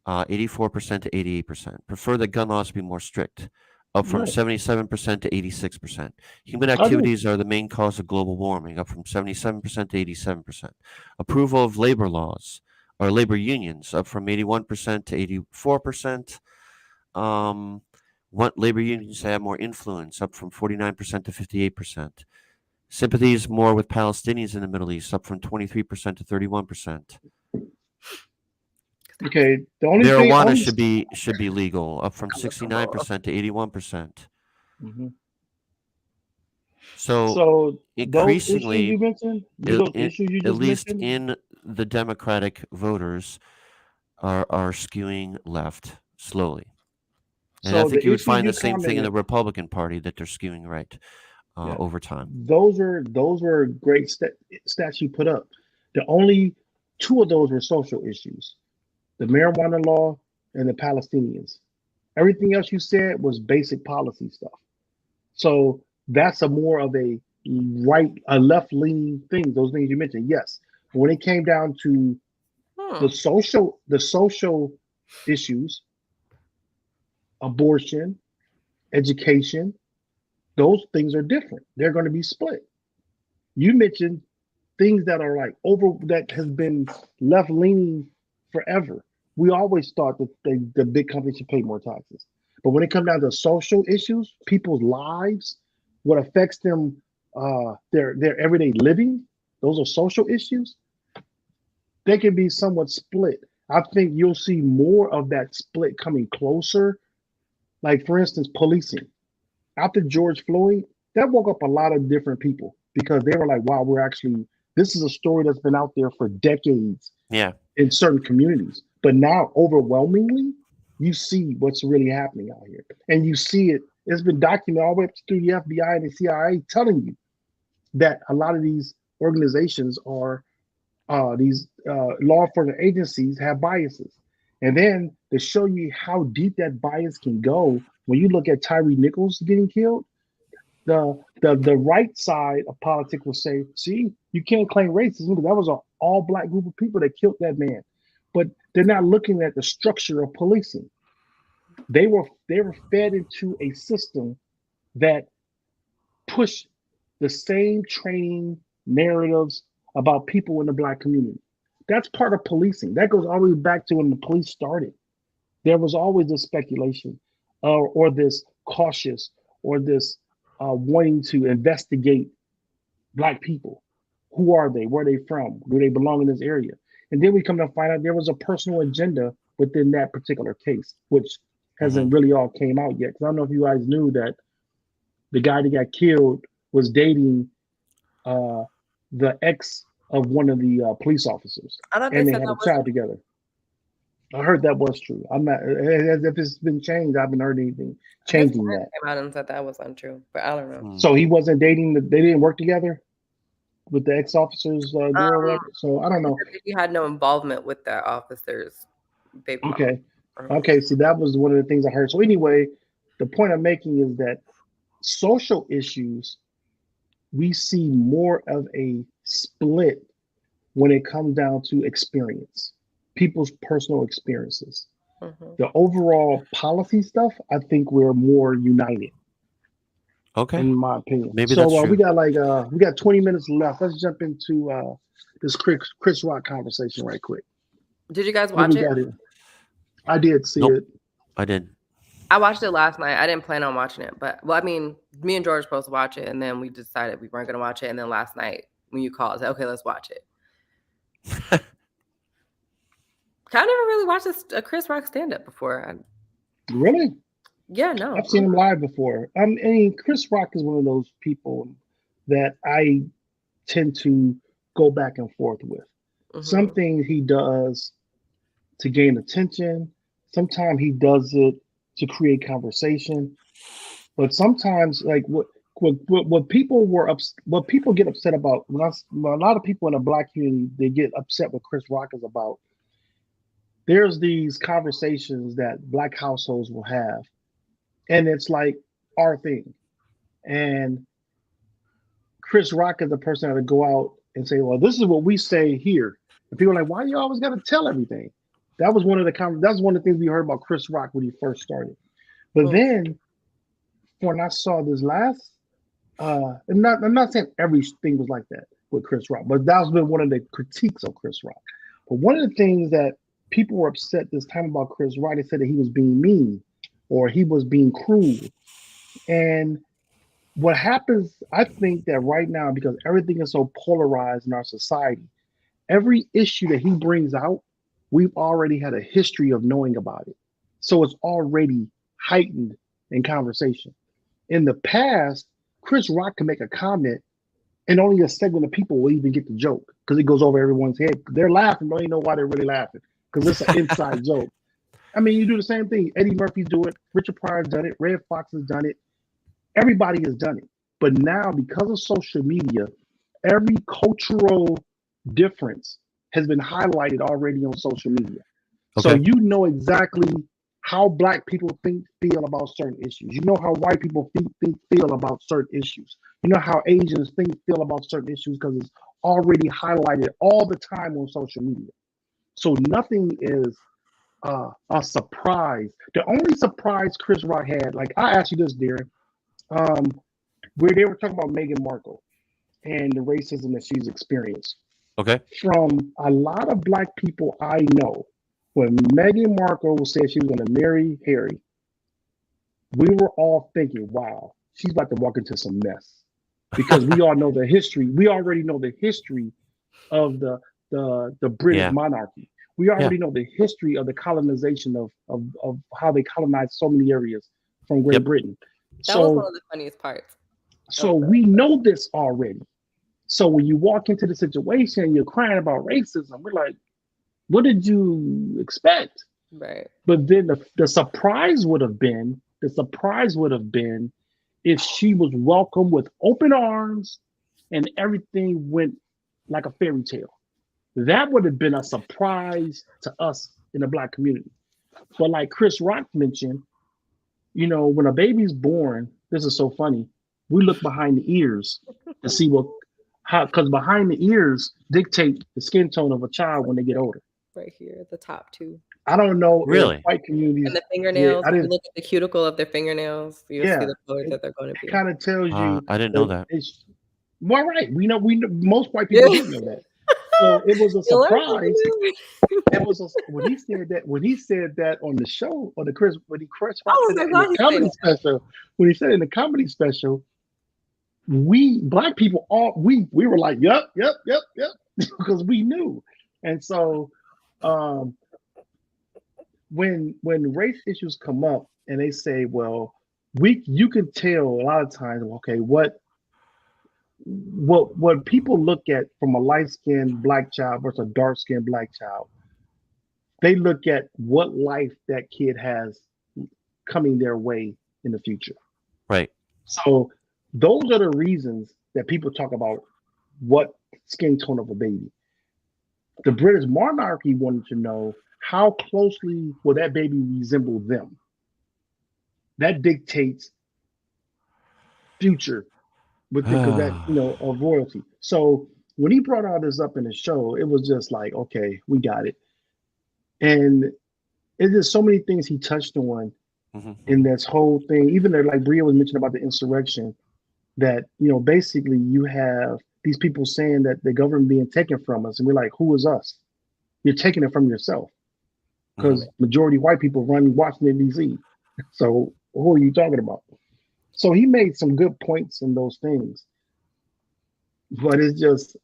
84% to 88%. Prefer that gun laws be more strict, up from 77% to 86%. Human activities are the main cause of global warming, up from 77% to 87%. Approval of labor laws or labor unions, up from 81% to 84%. Want labor unions to have more influence, up from 49% to 58%. Sympathies more with Palestinians in the Middle East, up from 23% to 31%. Okay, the only marijuana should be legal, up from 69% to 81%. Mm-hmm. So increasingly, at least in the Democratic voters, are skewing left slowly. And I think you would find the same thing in the Republican Party, that they're skewing right over time. Those were great stats you put up. The only two of those were social issues. The marijuana law and the Palestinians. Everything else you said was basic policy stuff. So that's a more of a left-leaning thing. Those things you mentioned, yes. But when it came down to the social issues, abortion, education, those things are different. They're going to be split. You mentioned things that are that has been left-leaning forever. We always thought that the big companies should pay more taxes. But when it comes down to social issues, people's lives, what affects them, their everyday living, those are social issues. They can be somewhat split. I think you'll see more of that split coming closer. Like, for instance, policing. After George Floyd, that woke up a lot of different people because they were like, wow, this is a story that's been out there for decades. Yeah. In certain communities. But now, overwhelmingly, you see what's really happening out here. And you see it. It's been documented all the way up through the FBI and the CIA telling you that a lot of these organizations are, these law enforcement agencies have biases. And then to show you how deep that bias can go, when you look at Tyree Nichols getting killed, the right side of politics will say, see, you can't claim racism because that was an all-black group of people that killed that man. But they're not looking at the structure of policing. They were fed into a system that pushed the same training narratives about people in the black community. That's part of policing. That goes all the way back to when the police started. there was always this speculation, or this cautious, or this wanting to investigate Black people. Who are they? Where are they from? Do they belong in this area? And then we come to find out there was a personal agenda within that particular case, which hasn't really all came out yet. Because I don't know if you guys knew that the guy that got killed was dating the ex of one of the police officers, I thought and they said had that a was child together. I heard that was true. I'm not, as if it's been changed. I haven't heard anything changing that. Came out and said that was untrue, but I don't know. So he wasn't dating. They didn't work together with the ex-officers or whatever. So I don't know. He had no involvement with that officer's baby mama. Okay. Okay. See, that was one of the things I heard. So anyway, the point I'm making is that social issues, we see more of a split when it comes down to experience, people's personal experiences. The overall policy stuff, I think we're more united. Okay. In my opinion. Maybe so. That's true. We got 20 minutes left. Let's jump into this Chris Rock conversation right quick. Did you guys watch it? I did see it. I did. I watched it last night. I didn't plan on watching it, but I mean, me and George were supposed to watch it, and then we decided we weren't going to watch it. And then last night, when you called, I said, "Okay, let's watch it." I never really watched a Chris Rock stand-up before. Really? Yeah, no. I've seen him live before. I mean, Chris Rock is one of those people that I tend to go back and forth with. Some things he does to gain attention. Sometimes he does it to create conversation. But sometimes, like what people get upset about, a lot of people in the Black community, they get upset what Chris Rock is about. There's these conversations that Black households will have, and it's like our thing. And Chris Rock is the person that would go out and say, "Well, this is what we say here." And people are like, "Why do you always got to tell everything?" That was one of the things we heard about Chris Rock when he first started. But then when I saw this last, I'm not saying everything was like that with Chris Rock, but that's been one of the critiques of Chris Rock. But one of the things that people were upset this time about Chris Rock, they said that he was being mean or he was being cruel. And what happens, I think that right now, because everything is so polarized in our society, every issue that he brings out, we've already had a history of knowing about it. So it's already heightened in conversation. In the past, Chris Rock can make a comment and only a segment of people will even get the joke because it goes over everyone's head. They're laughing, but they don't know why they're really laughing because it's an inside joke. I mean, you do the same thing. Eddie Murphy's do it. Richard Pryor's done it. Red Fox has done it. Everybody has done it. But now, because of social media, every cultural difference has been highlighted already on social media. Okay. So you know exactly how Black people feel about certain issues. You know how white people feel about certain issues. You know how Asians feel about certain issues because it's already highlighted all the time on social media. So nothing is a surprise. The only surprise Chris Rock had, like I asked you this, Darren, where they were talking about Meghan Markle and the racism that she's experienced. Okay. From a lot of Black people I know, when Meghan Markle said she was going to marry Harry, we were all thinking, wow, she's about to walk into some mess. Because we all know the history. We already know the history of the British monarchy. We already know the history of the colonization of how they colonized so many areas from Great Britain. That was one of the funniest parts. So we know this already. So when you walk into the situation, you're crying about racism. We're like, what did you expect? Right. But then the surprise would have been if she was welcomed with open arms and everything went like a fairy tale. That would have been a surprise to us in the Black community. But like Chris Rock mentioned, you know, when a baby's born, this is so funny. We look behind the ears to see because behind the ears dictate the skin tone of a child when they get older. Right here, the top two. I don't know. Really? White communities. And the fingernails. You look at the cuticle of their fingernails. You see the color that they're going to be. It kind of tells you. I didn't know that. Well, right. We know. Most white people didn't know that. So it was a You learn something surprise. new. It was when he said that on the show on the Chris I Rock was said that like, in the why he say comedy that? special. When he said it in the comedy special, we black people all we were like, yep, yep, yep, yep, because we knew. And so um when race issues come up and they say, well, we you can tell a lot of times, okay, what people look at from a light skinned black child versus a dark skinned black child, they look at what life that kid has coming their way in the future. Right. So those are the reasons that people talk about what skin tone of a baby. The British monarchy wanted to know how closely will that baby resemble them. That dictates future within because that of royalty. So when he brought all this up in the show, it was just like, okay, we got it. And it's just so many things he touched on in this whole thing. Even there, like Bria was mentioning about the insurrection, that basically you have these people saying that the government being taken from us, and we're like, who is us? You're taking it from yourself because majority white people run Washington D.C. So who are you talking about? So he made some good points in those things, but it's just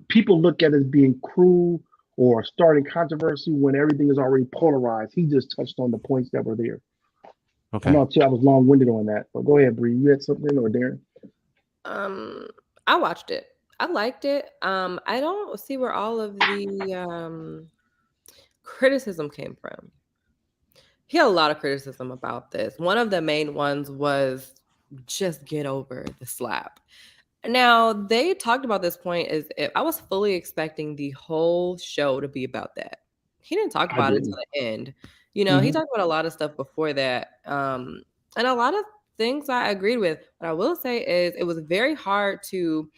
people look at it as being cruel or starting controversy when everything is already polarized. He just touched on the points that were there. Okay. I'm not sure I was long-winded on that, but go ahead, Bree. You had something, or Darren? I watched it. I liked it. I don't see where all of the criticism came from. He had a lot of criticism about this. One of the main ones was just get over the slap. Now, they talked about this point as if I was fully expecting the whole show to be about that. He didn't talk I about it didn't. until the end. He talked about a lot of stuff before that. And a lot of things I agreed with. What I will say is it was very hard to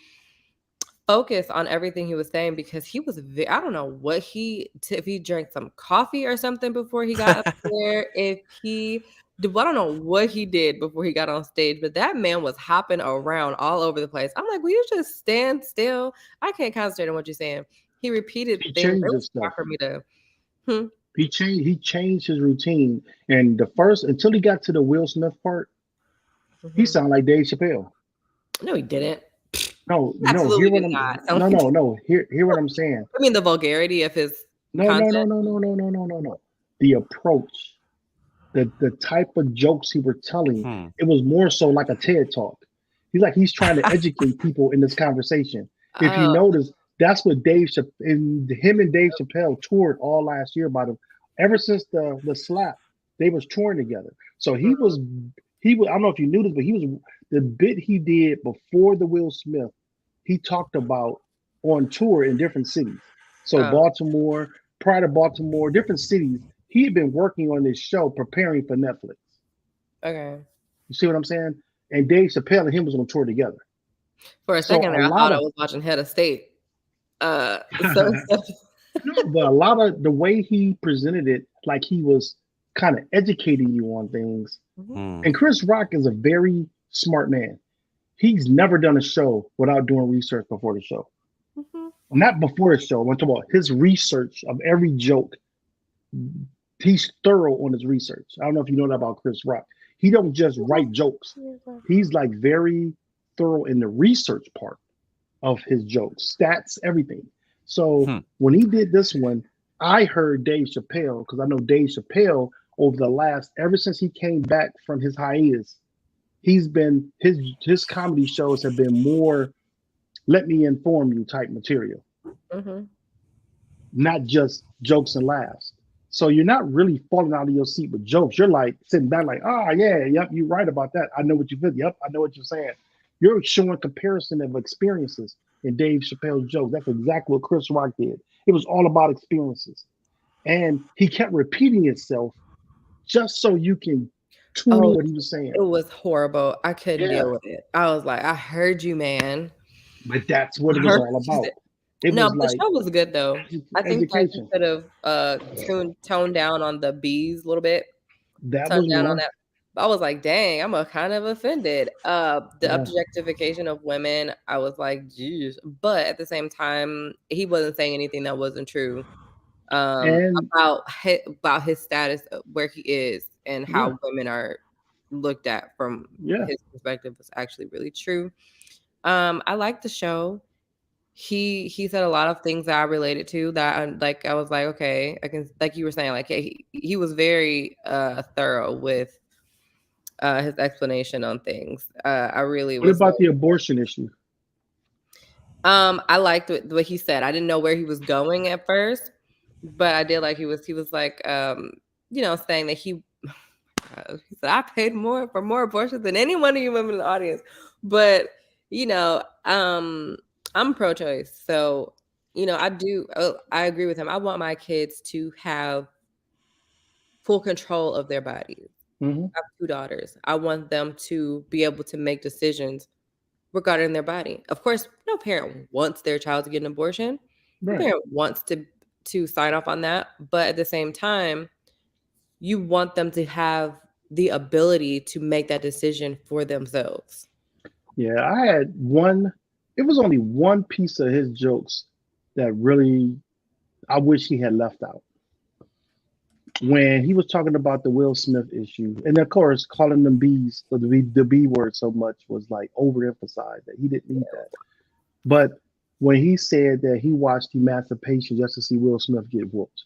focus on everything he was saying because he was I don't know what if he drank some coffee or something before he got up there, if he I don't know what he did before he got on stage, but that man was hopping around all over the place. I'm like, will you just stand still? I can't concentrate on what you're saying. He repeated He things. It changed was his stuff. hard for me to He changed his routine, and the first until he got to the Will Smith part, he sounded like Dave Chappelle. No, he didn't. No, Absolutely hear what did I'm not. no. Hear what I'm saying. I mean, the vulgarity of his No. The approach, the type of jokes he was telling, it was more so like a TED talk. He's trying to educate people in this conversation. If you notice, that's what him and Dave Chappelle toured all last year by them. Ever since the slap, they was touring together. So he was I don't know if you knew this, but he was the bit he did before the Will Smith. He talked about on tour in different cities. So Baltimore, prior to Baltimore, different cities. He had been working on this show, preparing for Netflix. Okay. You see what I'm saying? And Dave Chappelle and him was on tour together. For a second there, I thought I was watching Head of State. No, but a lot of the way he presented it, like he was kind of educating you on things. And Chris Rock is a very smart man. He's never done a show without doing research before the show. Not before the show. I'm talking about his research of every joke. He's thorough on his research. I don't know if you know that about Chris Rock. He don't just write jokes. He's like very thorough in the research part of his jokes, stats, everything. So when he did this one, I heard Dave Chappelle, because I know Dave Chappelle ever since he came back from his hiatus, he's been his comedy shows have been more let me inform you type material, not just jokes and laughs. So you're not really falling out of your seat with jokes. You're like sitting back like, yep, you're right about that. I know what you feel. Yep, I know what you're saying. You're showing comparison of experiences in Dave Chappelle's jokes. That's exactly what Chris Rock did. It was all about experiences. And he kept repeating itself just so you can tune in what he was saying. It was horrible. I couldn't deal with it. I was like, I heard you, man. But that's what it was all about. The show was good though. I think that you could have toned down on the bees a little bit. That was down one. on that. I was like, dang, I'm kind of offended. The Yeah. objectification of women, I was like, geez. But at the same time, he wasn't saying anything that wasn't true And about his status, where he is, and yeah, how women are looked at from yeah. his perspective was actually really true. I liked the show. He said a lot of things that I related to, that I was like, okay, I can, like you were saying, like he was very thorough with his explanation on things. I really What was about the abortion issue? I liked what he said. I didn't know where he was going at first, but I did like he was like saying that he said, I paid more for more abortions than any one of you women in the audience. But I'm pro-choice, so I agree with him. I want my kids to have full control of their bodies. Mm-hmm. I have 2 daughters. I want them to be able to make decisions regarding their body. Of course, no parent wants their child to get an abortion. No Right. parent wants to sign off on that. But at the same time, you want them to have the ability to make that decision for themselves. Yeah, I had one. It was only one piece of his jokes that really I wish he had left out. When he was talking about the Will Smith issue, and of course, calling them bees, so the B word so much was like overemphasized that he didn't need that. But when he said that he watched Emancipation just to see Will Smith get whooped,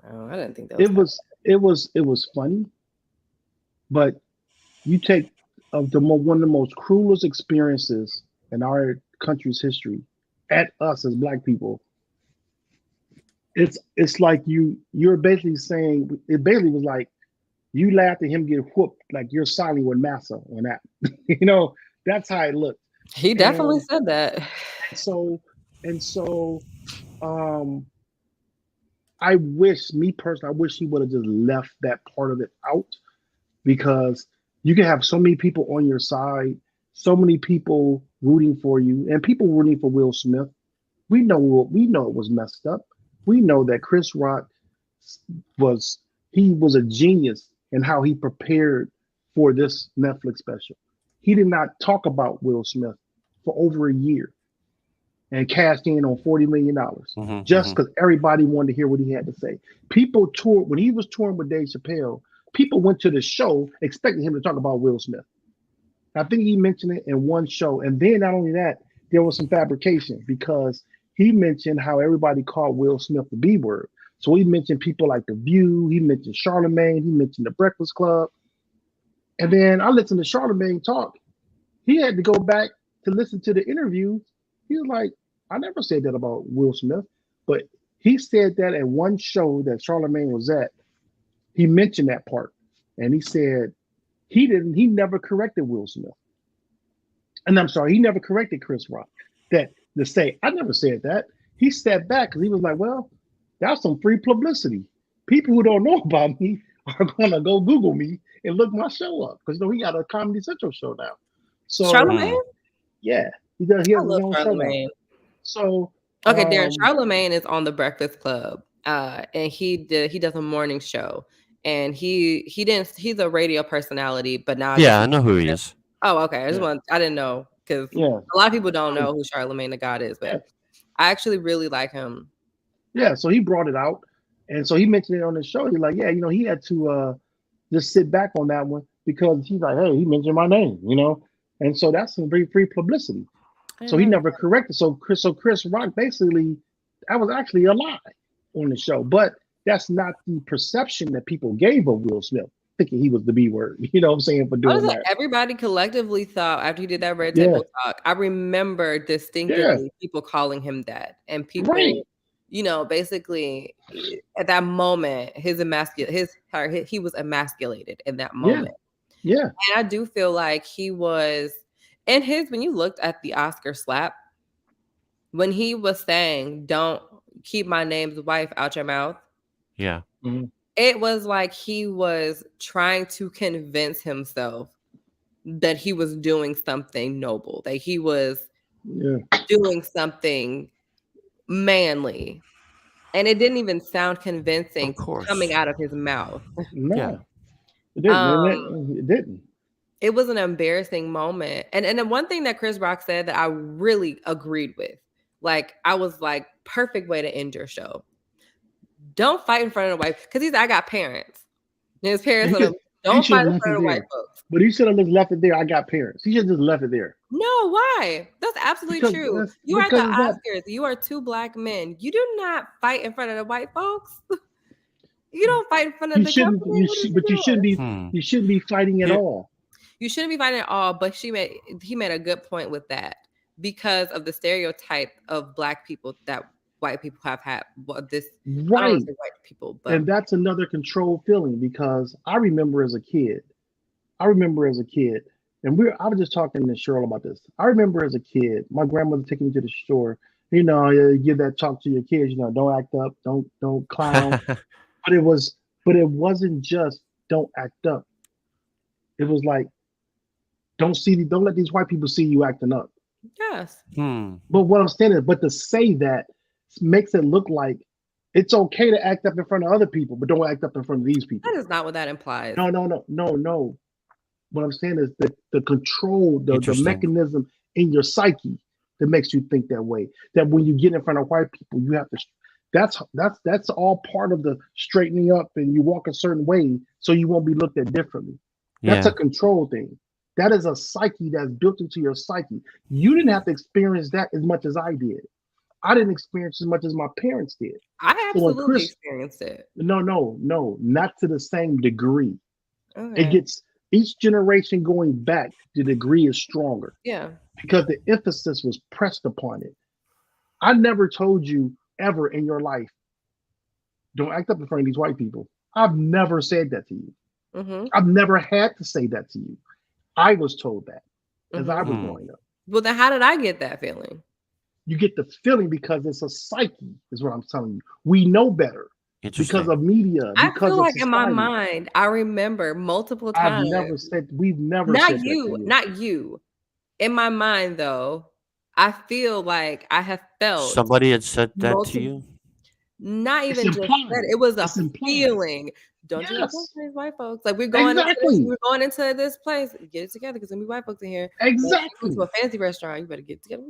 Oh, I didn't think that was. it was funny. But you take one of the most cruelest experiences in our country's history at us as Black people. It's like you're basically saying, it basically was like you laughed at him get whooped, like you're siding with Massa on that. That's how it looked. He definitely said that. So and so, I wish, me personally, I wish he would have just left that part of it out, because you can have so many people on your side, so many people rooting for you, and people rooting for Will Smith. We know it was messed up. We know that Chris Rock was a genius in how he prepared for this Netflix special. He did not talk about Will Smith for over a year and cashed in on $40 million just because everybody wanted to hear what he had to say. People toured when he was touring with Dave Chappelle. People went to the show expecting him to talk about Will Smith. I think he mentioned it in one show. And then not only that, there was some fabrication because he mentioned how everybody called Will Smith the B word. So he mentioned people like The View, he mentioned Charlemagne, he mentioned The Breakfast Club. And then I listened to Charlemagne talk. He had to go back to listen to the interview. He was like, I never said that about Will Smith. But he said that at one show that Charlemagne was at. He mentioned that part. And he said he never corrected Will Smith. And I'm sorry, he never corrected Chris Rock. That to say, I never said that. He stepped back because he was like, well, that's some free publicity. People who don't know about me are gonna go Google me and look my show up. Because he got a Comedy Central show now. So Charlemagne? Yeah. He has his love own Charlemagne. show now. So okay, Darren, Charlemagne is on The Breakfast Club. And he does a morning show. And he's a radio personality, but now I know who he is. Oh, okay. I didn't know, because a lot of people don't know who Charlemagne the God is, but I actually really like him. Yeah, so he brought it out, and so he mentioned it on the show. He's like, he had to just sit back on that one because he's like, hey, he mentioned my name, and so that's some very free publicity. So he never corrected. So Chris Rock basically, that was actually a lie on the show, but that's not the perception that people gave of Will Smith, thinking he was the B word. You know what I'm saying, for doing that. Everybody collectively thought after he did that Red Table Talk. I remember distinctly people calling him that, and people, basically at that moment, he was emasculated in that moment. Yeah. And I do feel like he was, and when you looked at the Oscar slap, when he was saying, "Don't keep my name's wife out your mouth." Yeah. Mm-hmm. It was like he was trying to convince himself that he was doing something noble, that he was doing something manly. And it didn't even sound convincing coming out of his mouth. No. It didn't. It didn't. It was an embarrassing moment. And the one thing that Chris Rock said that I really agreed with, like, I was like, perfect way to end your show. Don't fight in front of the white, because he's, I got parents. And his parents told him, don't fight in front of the white folks. But he should have just left it there. I got parents. He should have just left it there. No, why? That's absolutely true. You are at the Oscars. You are two black men. You do not fight in front of the white folks. You don't fight in front of the company. But you shouldn't be. You shouldn't be fighting at all. You shouldn't be fighting at all. But he made a good point with that, because of the stereotype of black people that white people have had. This right, white people, but. And that's another control feeling, because I remember as a kid, and I was just talking to Cheryl about this. I remember as a kid, my grandmother taking me to the store. You know, you give that talk to your kids. You know, don't act up, don't clown. But it wasn't just don't act up. It was like, don't let these white people see you acting up. Yes. But what I'm saying is, but to say that makes it look like it's okay to act up in front of other people, but don't act up in front of these people. That is not what that implies. No. What I'm saying is the control, the mechanism in your psyche that makes you think that way. That when you get in front of white people, you have to. That's all part of the straightening up, and you walk a certain way so you won't be looked at differently. That's a control thing. That is a psyche that's built into your psyche. You didn't have to experience that as much as I did. I didn't experience as much as my parents did. I absolutely experienced it. No, not to the same degree. Okay. It gets, each generation going back, the degree is stronger. Yeah. Because the emphasis was pressed upon it. I never told you ever in your life, don't act up in front of these white people. I've never said that to you. Mm-hmm. I've never had to say that to you. I was told that as I was growing up. Well, then how did I get that feeling? You get the feeling because it's a psyche, is what I'm telling you. We know better because of media. I feel like in my mind, I remember multiple times. We've never not said you, that to you. Not you. In my mind, though, I feel like I have felt somebody had said that to you. Not even just that. It was a feeling. Don't you listen to these white folks? Like we're going into this place. Get it together because there's gonna be white folks in here. Exactly. To a fancy restaurant, you better get together.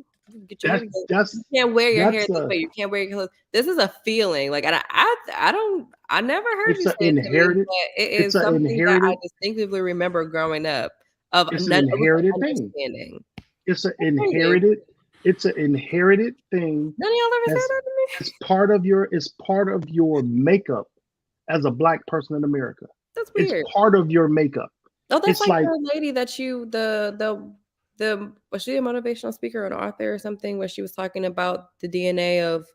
Get your hair. You can't wear your hair this way. You can't wear your clothes. This is a feeling. Like I never heard you say inherited. It is something that I distinctively remember growing up. It's an inherited thing. It's an inherited. It's an inherited thing. None of y'all ever said that to me. It's part of your makeup as a black person in America. That's weird. It's part of your makeup. Oh, that's like the lady that you was she a motivational speaker or an author or something where she was talking about the DNA of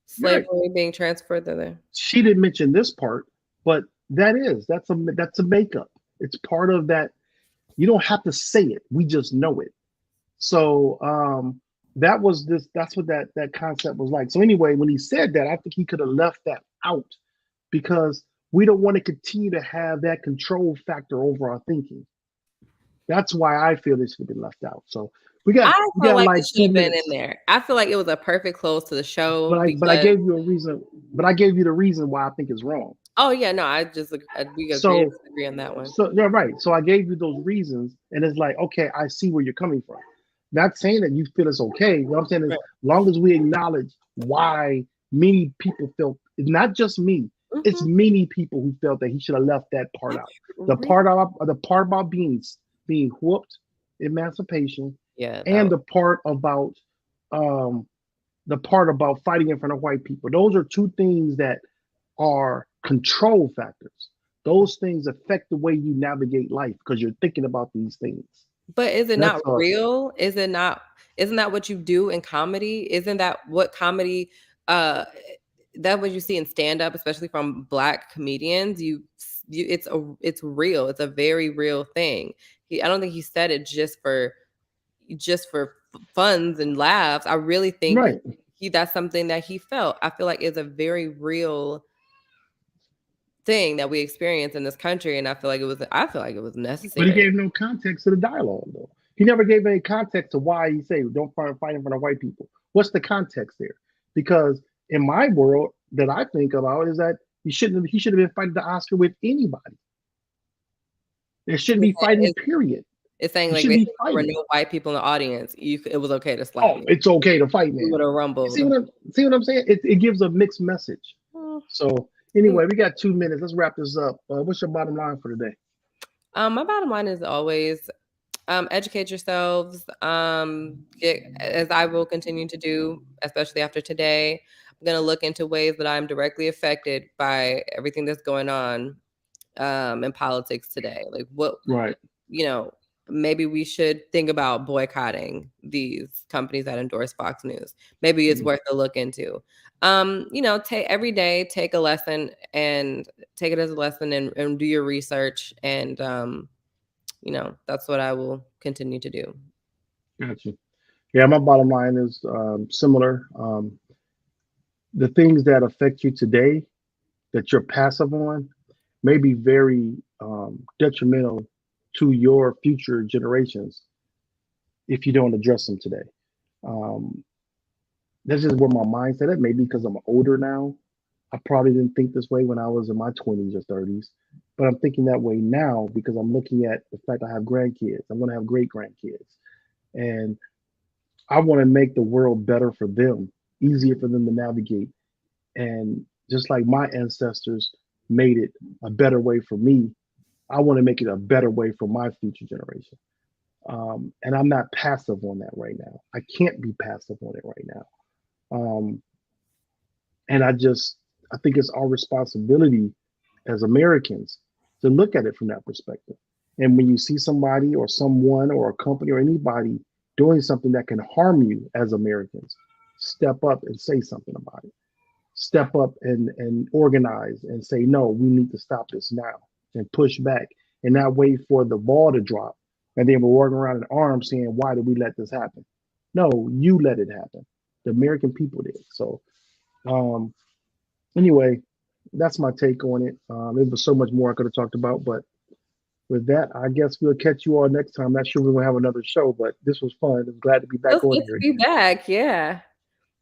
slavery being transferred to there? She didn't mention this part, but that's a makeup. It's part of that. You don't have to say it. We just know it. So that's what that concept was like. So anyway, when he said that, I think he could have left that out because we don't want to continue to have that control factor over our thinking. That's why I feel this should have been left out. So we got it should have been in there. I feel like it was a perfect close to the show. But I gave you a reason. But I gave you the reason why I think it's wrong. Oh yeah, no, I just we agree on that one. So yeah, right. So I gave you those reasons, and it's like, okay, I see where you're coming from. Not saying that you feel it's okay. What I'm saying is, as long as we acknowledge why many people felt, it's not just me. Mm-hmm. It's many people who felt that he should have left that part out. The part about being whooped, emancipation, and the part about fighting in front of white people. Those are two things that are control factors. Those things affect the way you navigate life because you're thinking about these things. But is it not real? Isn't that what you do in comedy? Isn't that what comedy that what you see in stand-up, especially from Black comedians? It's real. It's a very real thing. I don't think he said it just for funds and laughs. I really think that's something that he felt. I feel like it's a very real thing that we experience in this country, and I feel like it was necessary. But he gave no context to the dialogue, though. He never gave any context to why he said don't fight in front of white people. What's the context there? Because in my world that I think about is that he should have been fighting the Oscar with anybody. There shouldn't be fighting, period. It's saying You like shouldn't be basically there were fighting. no white people in the audience. It was okay to slap Oh, me. it's okay to fight We now. would have rumbled. See what I'm saying? It gives a mixed message. So anyway, we got 2 minutes. Let's wrap this up. What's your bottom line for today? My bottom line is always educate yourselves. As I will continue to do, especially after today. I'm gonna look into ways that I'm directly affected by everything that's going on in politics today. Like what, Right. Maybe we should think about boycotting these companies that endorse Fox News. Maybe it's worth a look into. Every day, take a lesson and take it as a lesson and do your research. And, that's what I will continue to do. Gotcha. Yeah, my bottom line is similar. The things that affect you today that you're passive on may be very detrimental to your future generations if you don't address them today. That's just where my mindset at. Maybe because I'm older now. I probably didn't think this way when I was in my 20s or 30s, but I'm thinking that way now because I'm looking at the fact I have grandkids. I'm going to have great grandkids. And I want to make the world better for them, easier for them to navigate. And just like my ancestors made it a better way for me, I want to make it a better way for my future generation. And I'm not passive on that right now. I can't be passive on it right now. And I think it's our responsibility as Americans to look at it from that perspective. And when you see somebody or someone or a company or anybody doing something that can harm you as Americans, step up and say something about it. Step up and organize and say, no, we need to stop this now and push back and not wait for the ball to drop. And then we're walking around in arms saying, why did we let this happen? No, you let it happen. The American people did. So anyway, that's my take on it. There was so much more I could have talked about, but with that, I guess we'll catch you all next time. Not sure we're going to have another show, but this was fun. I'm glad to be back on here. Be back, yeah.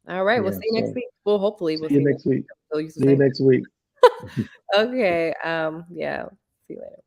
All right, we'll see you next week. Well, hopefully we'll see you next week. See you next week. Okay. Yeah. See you later.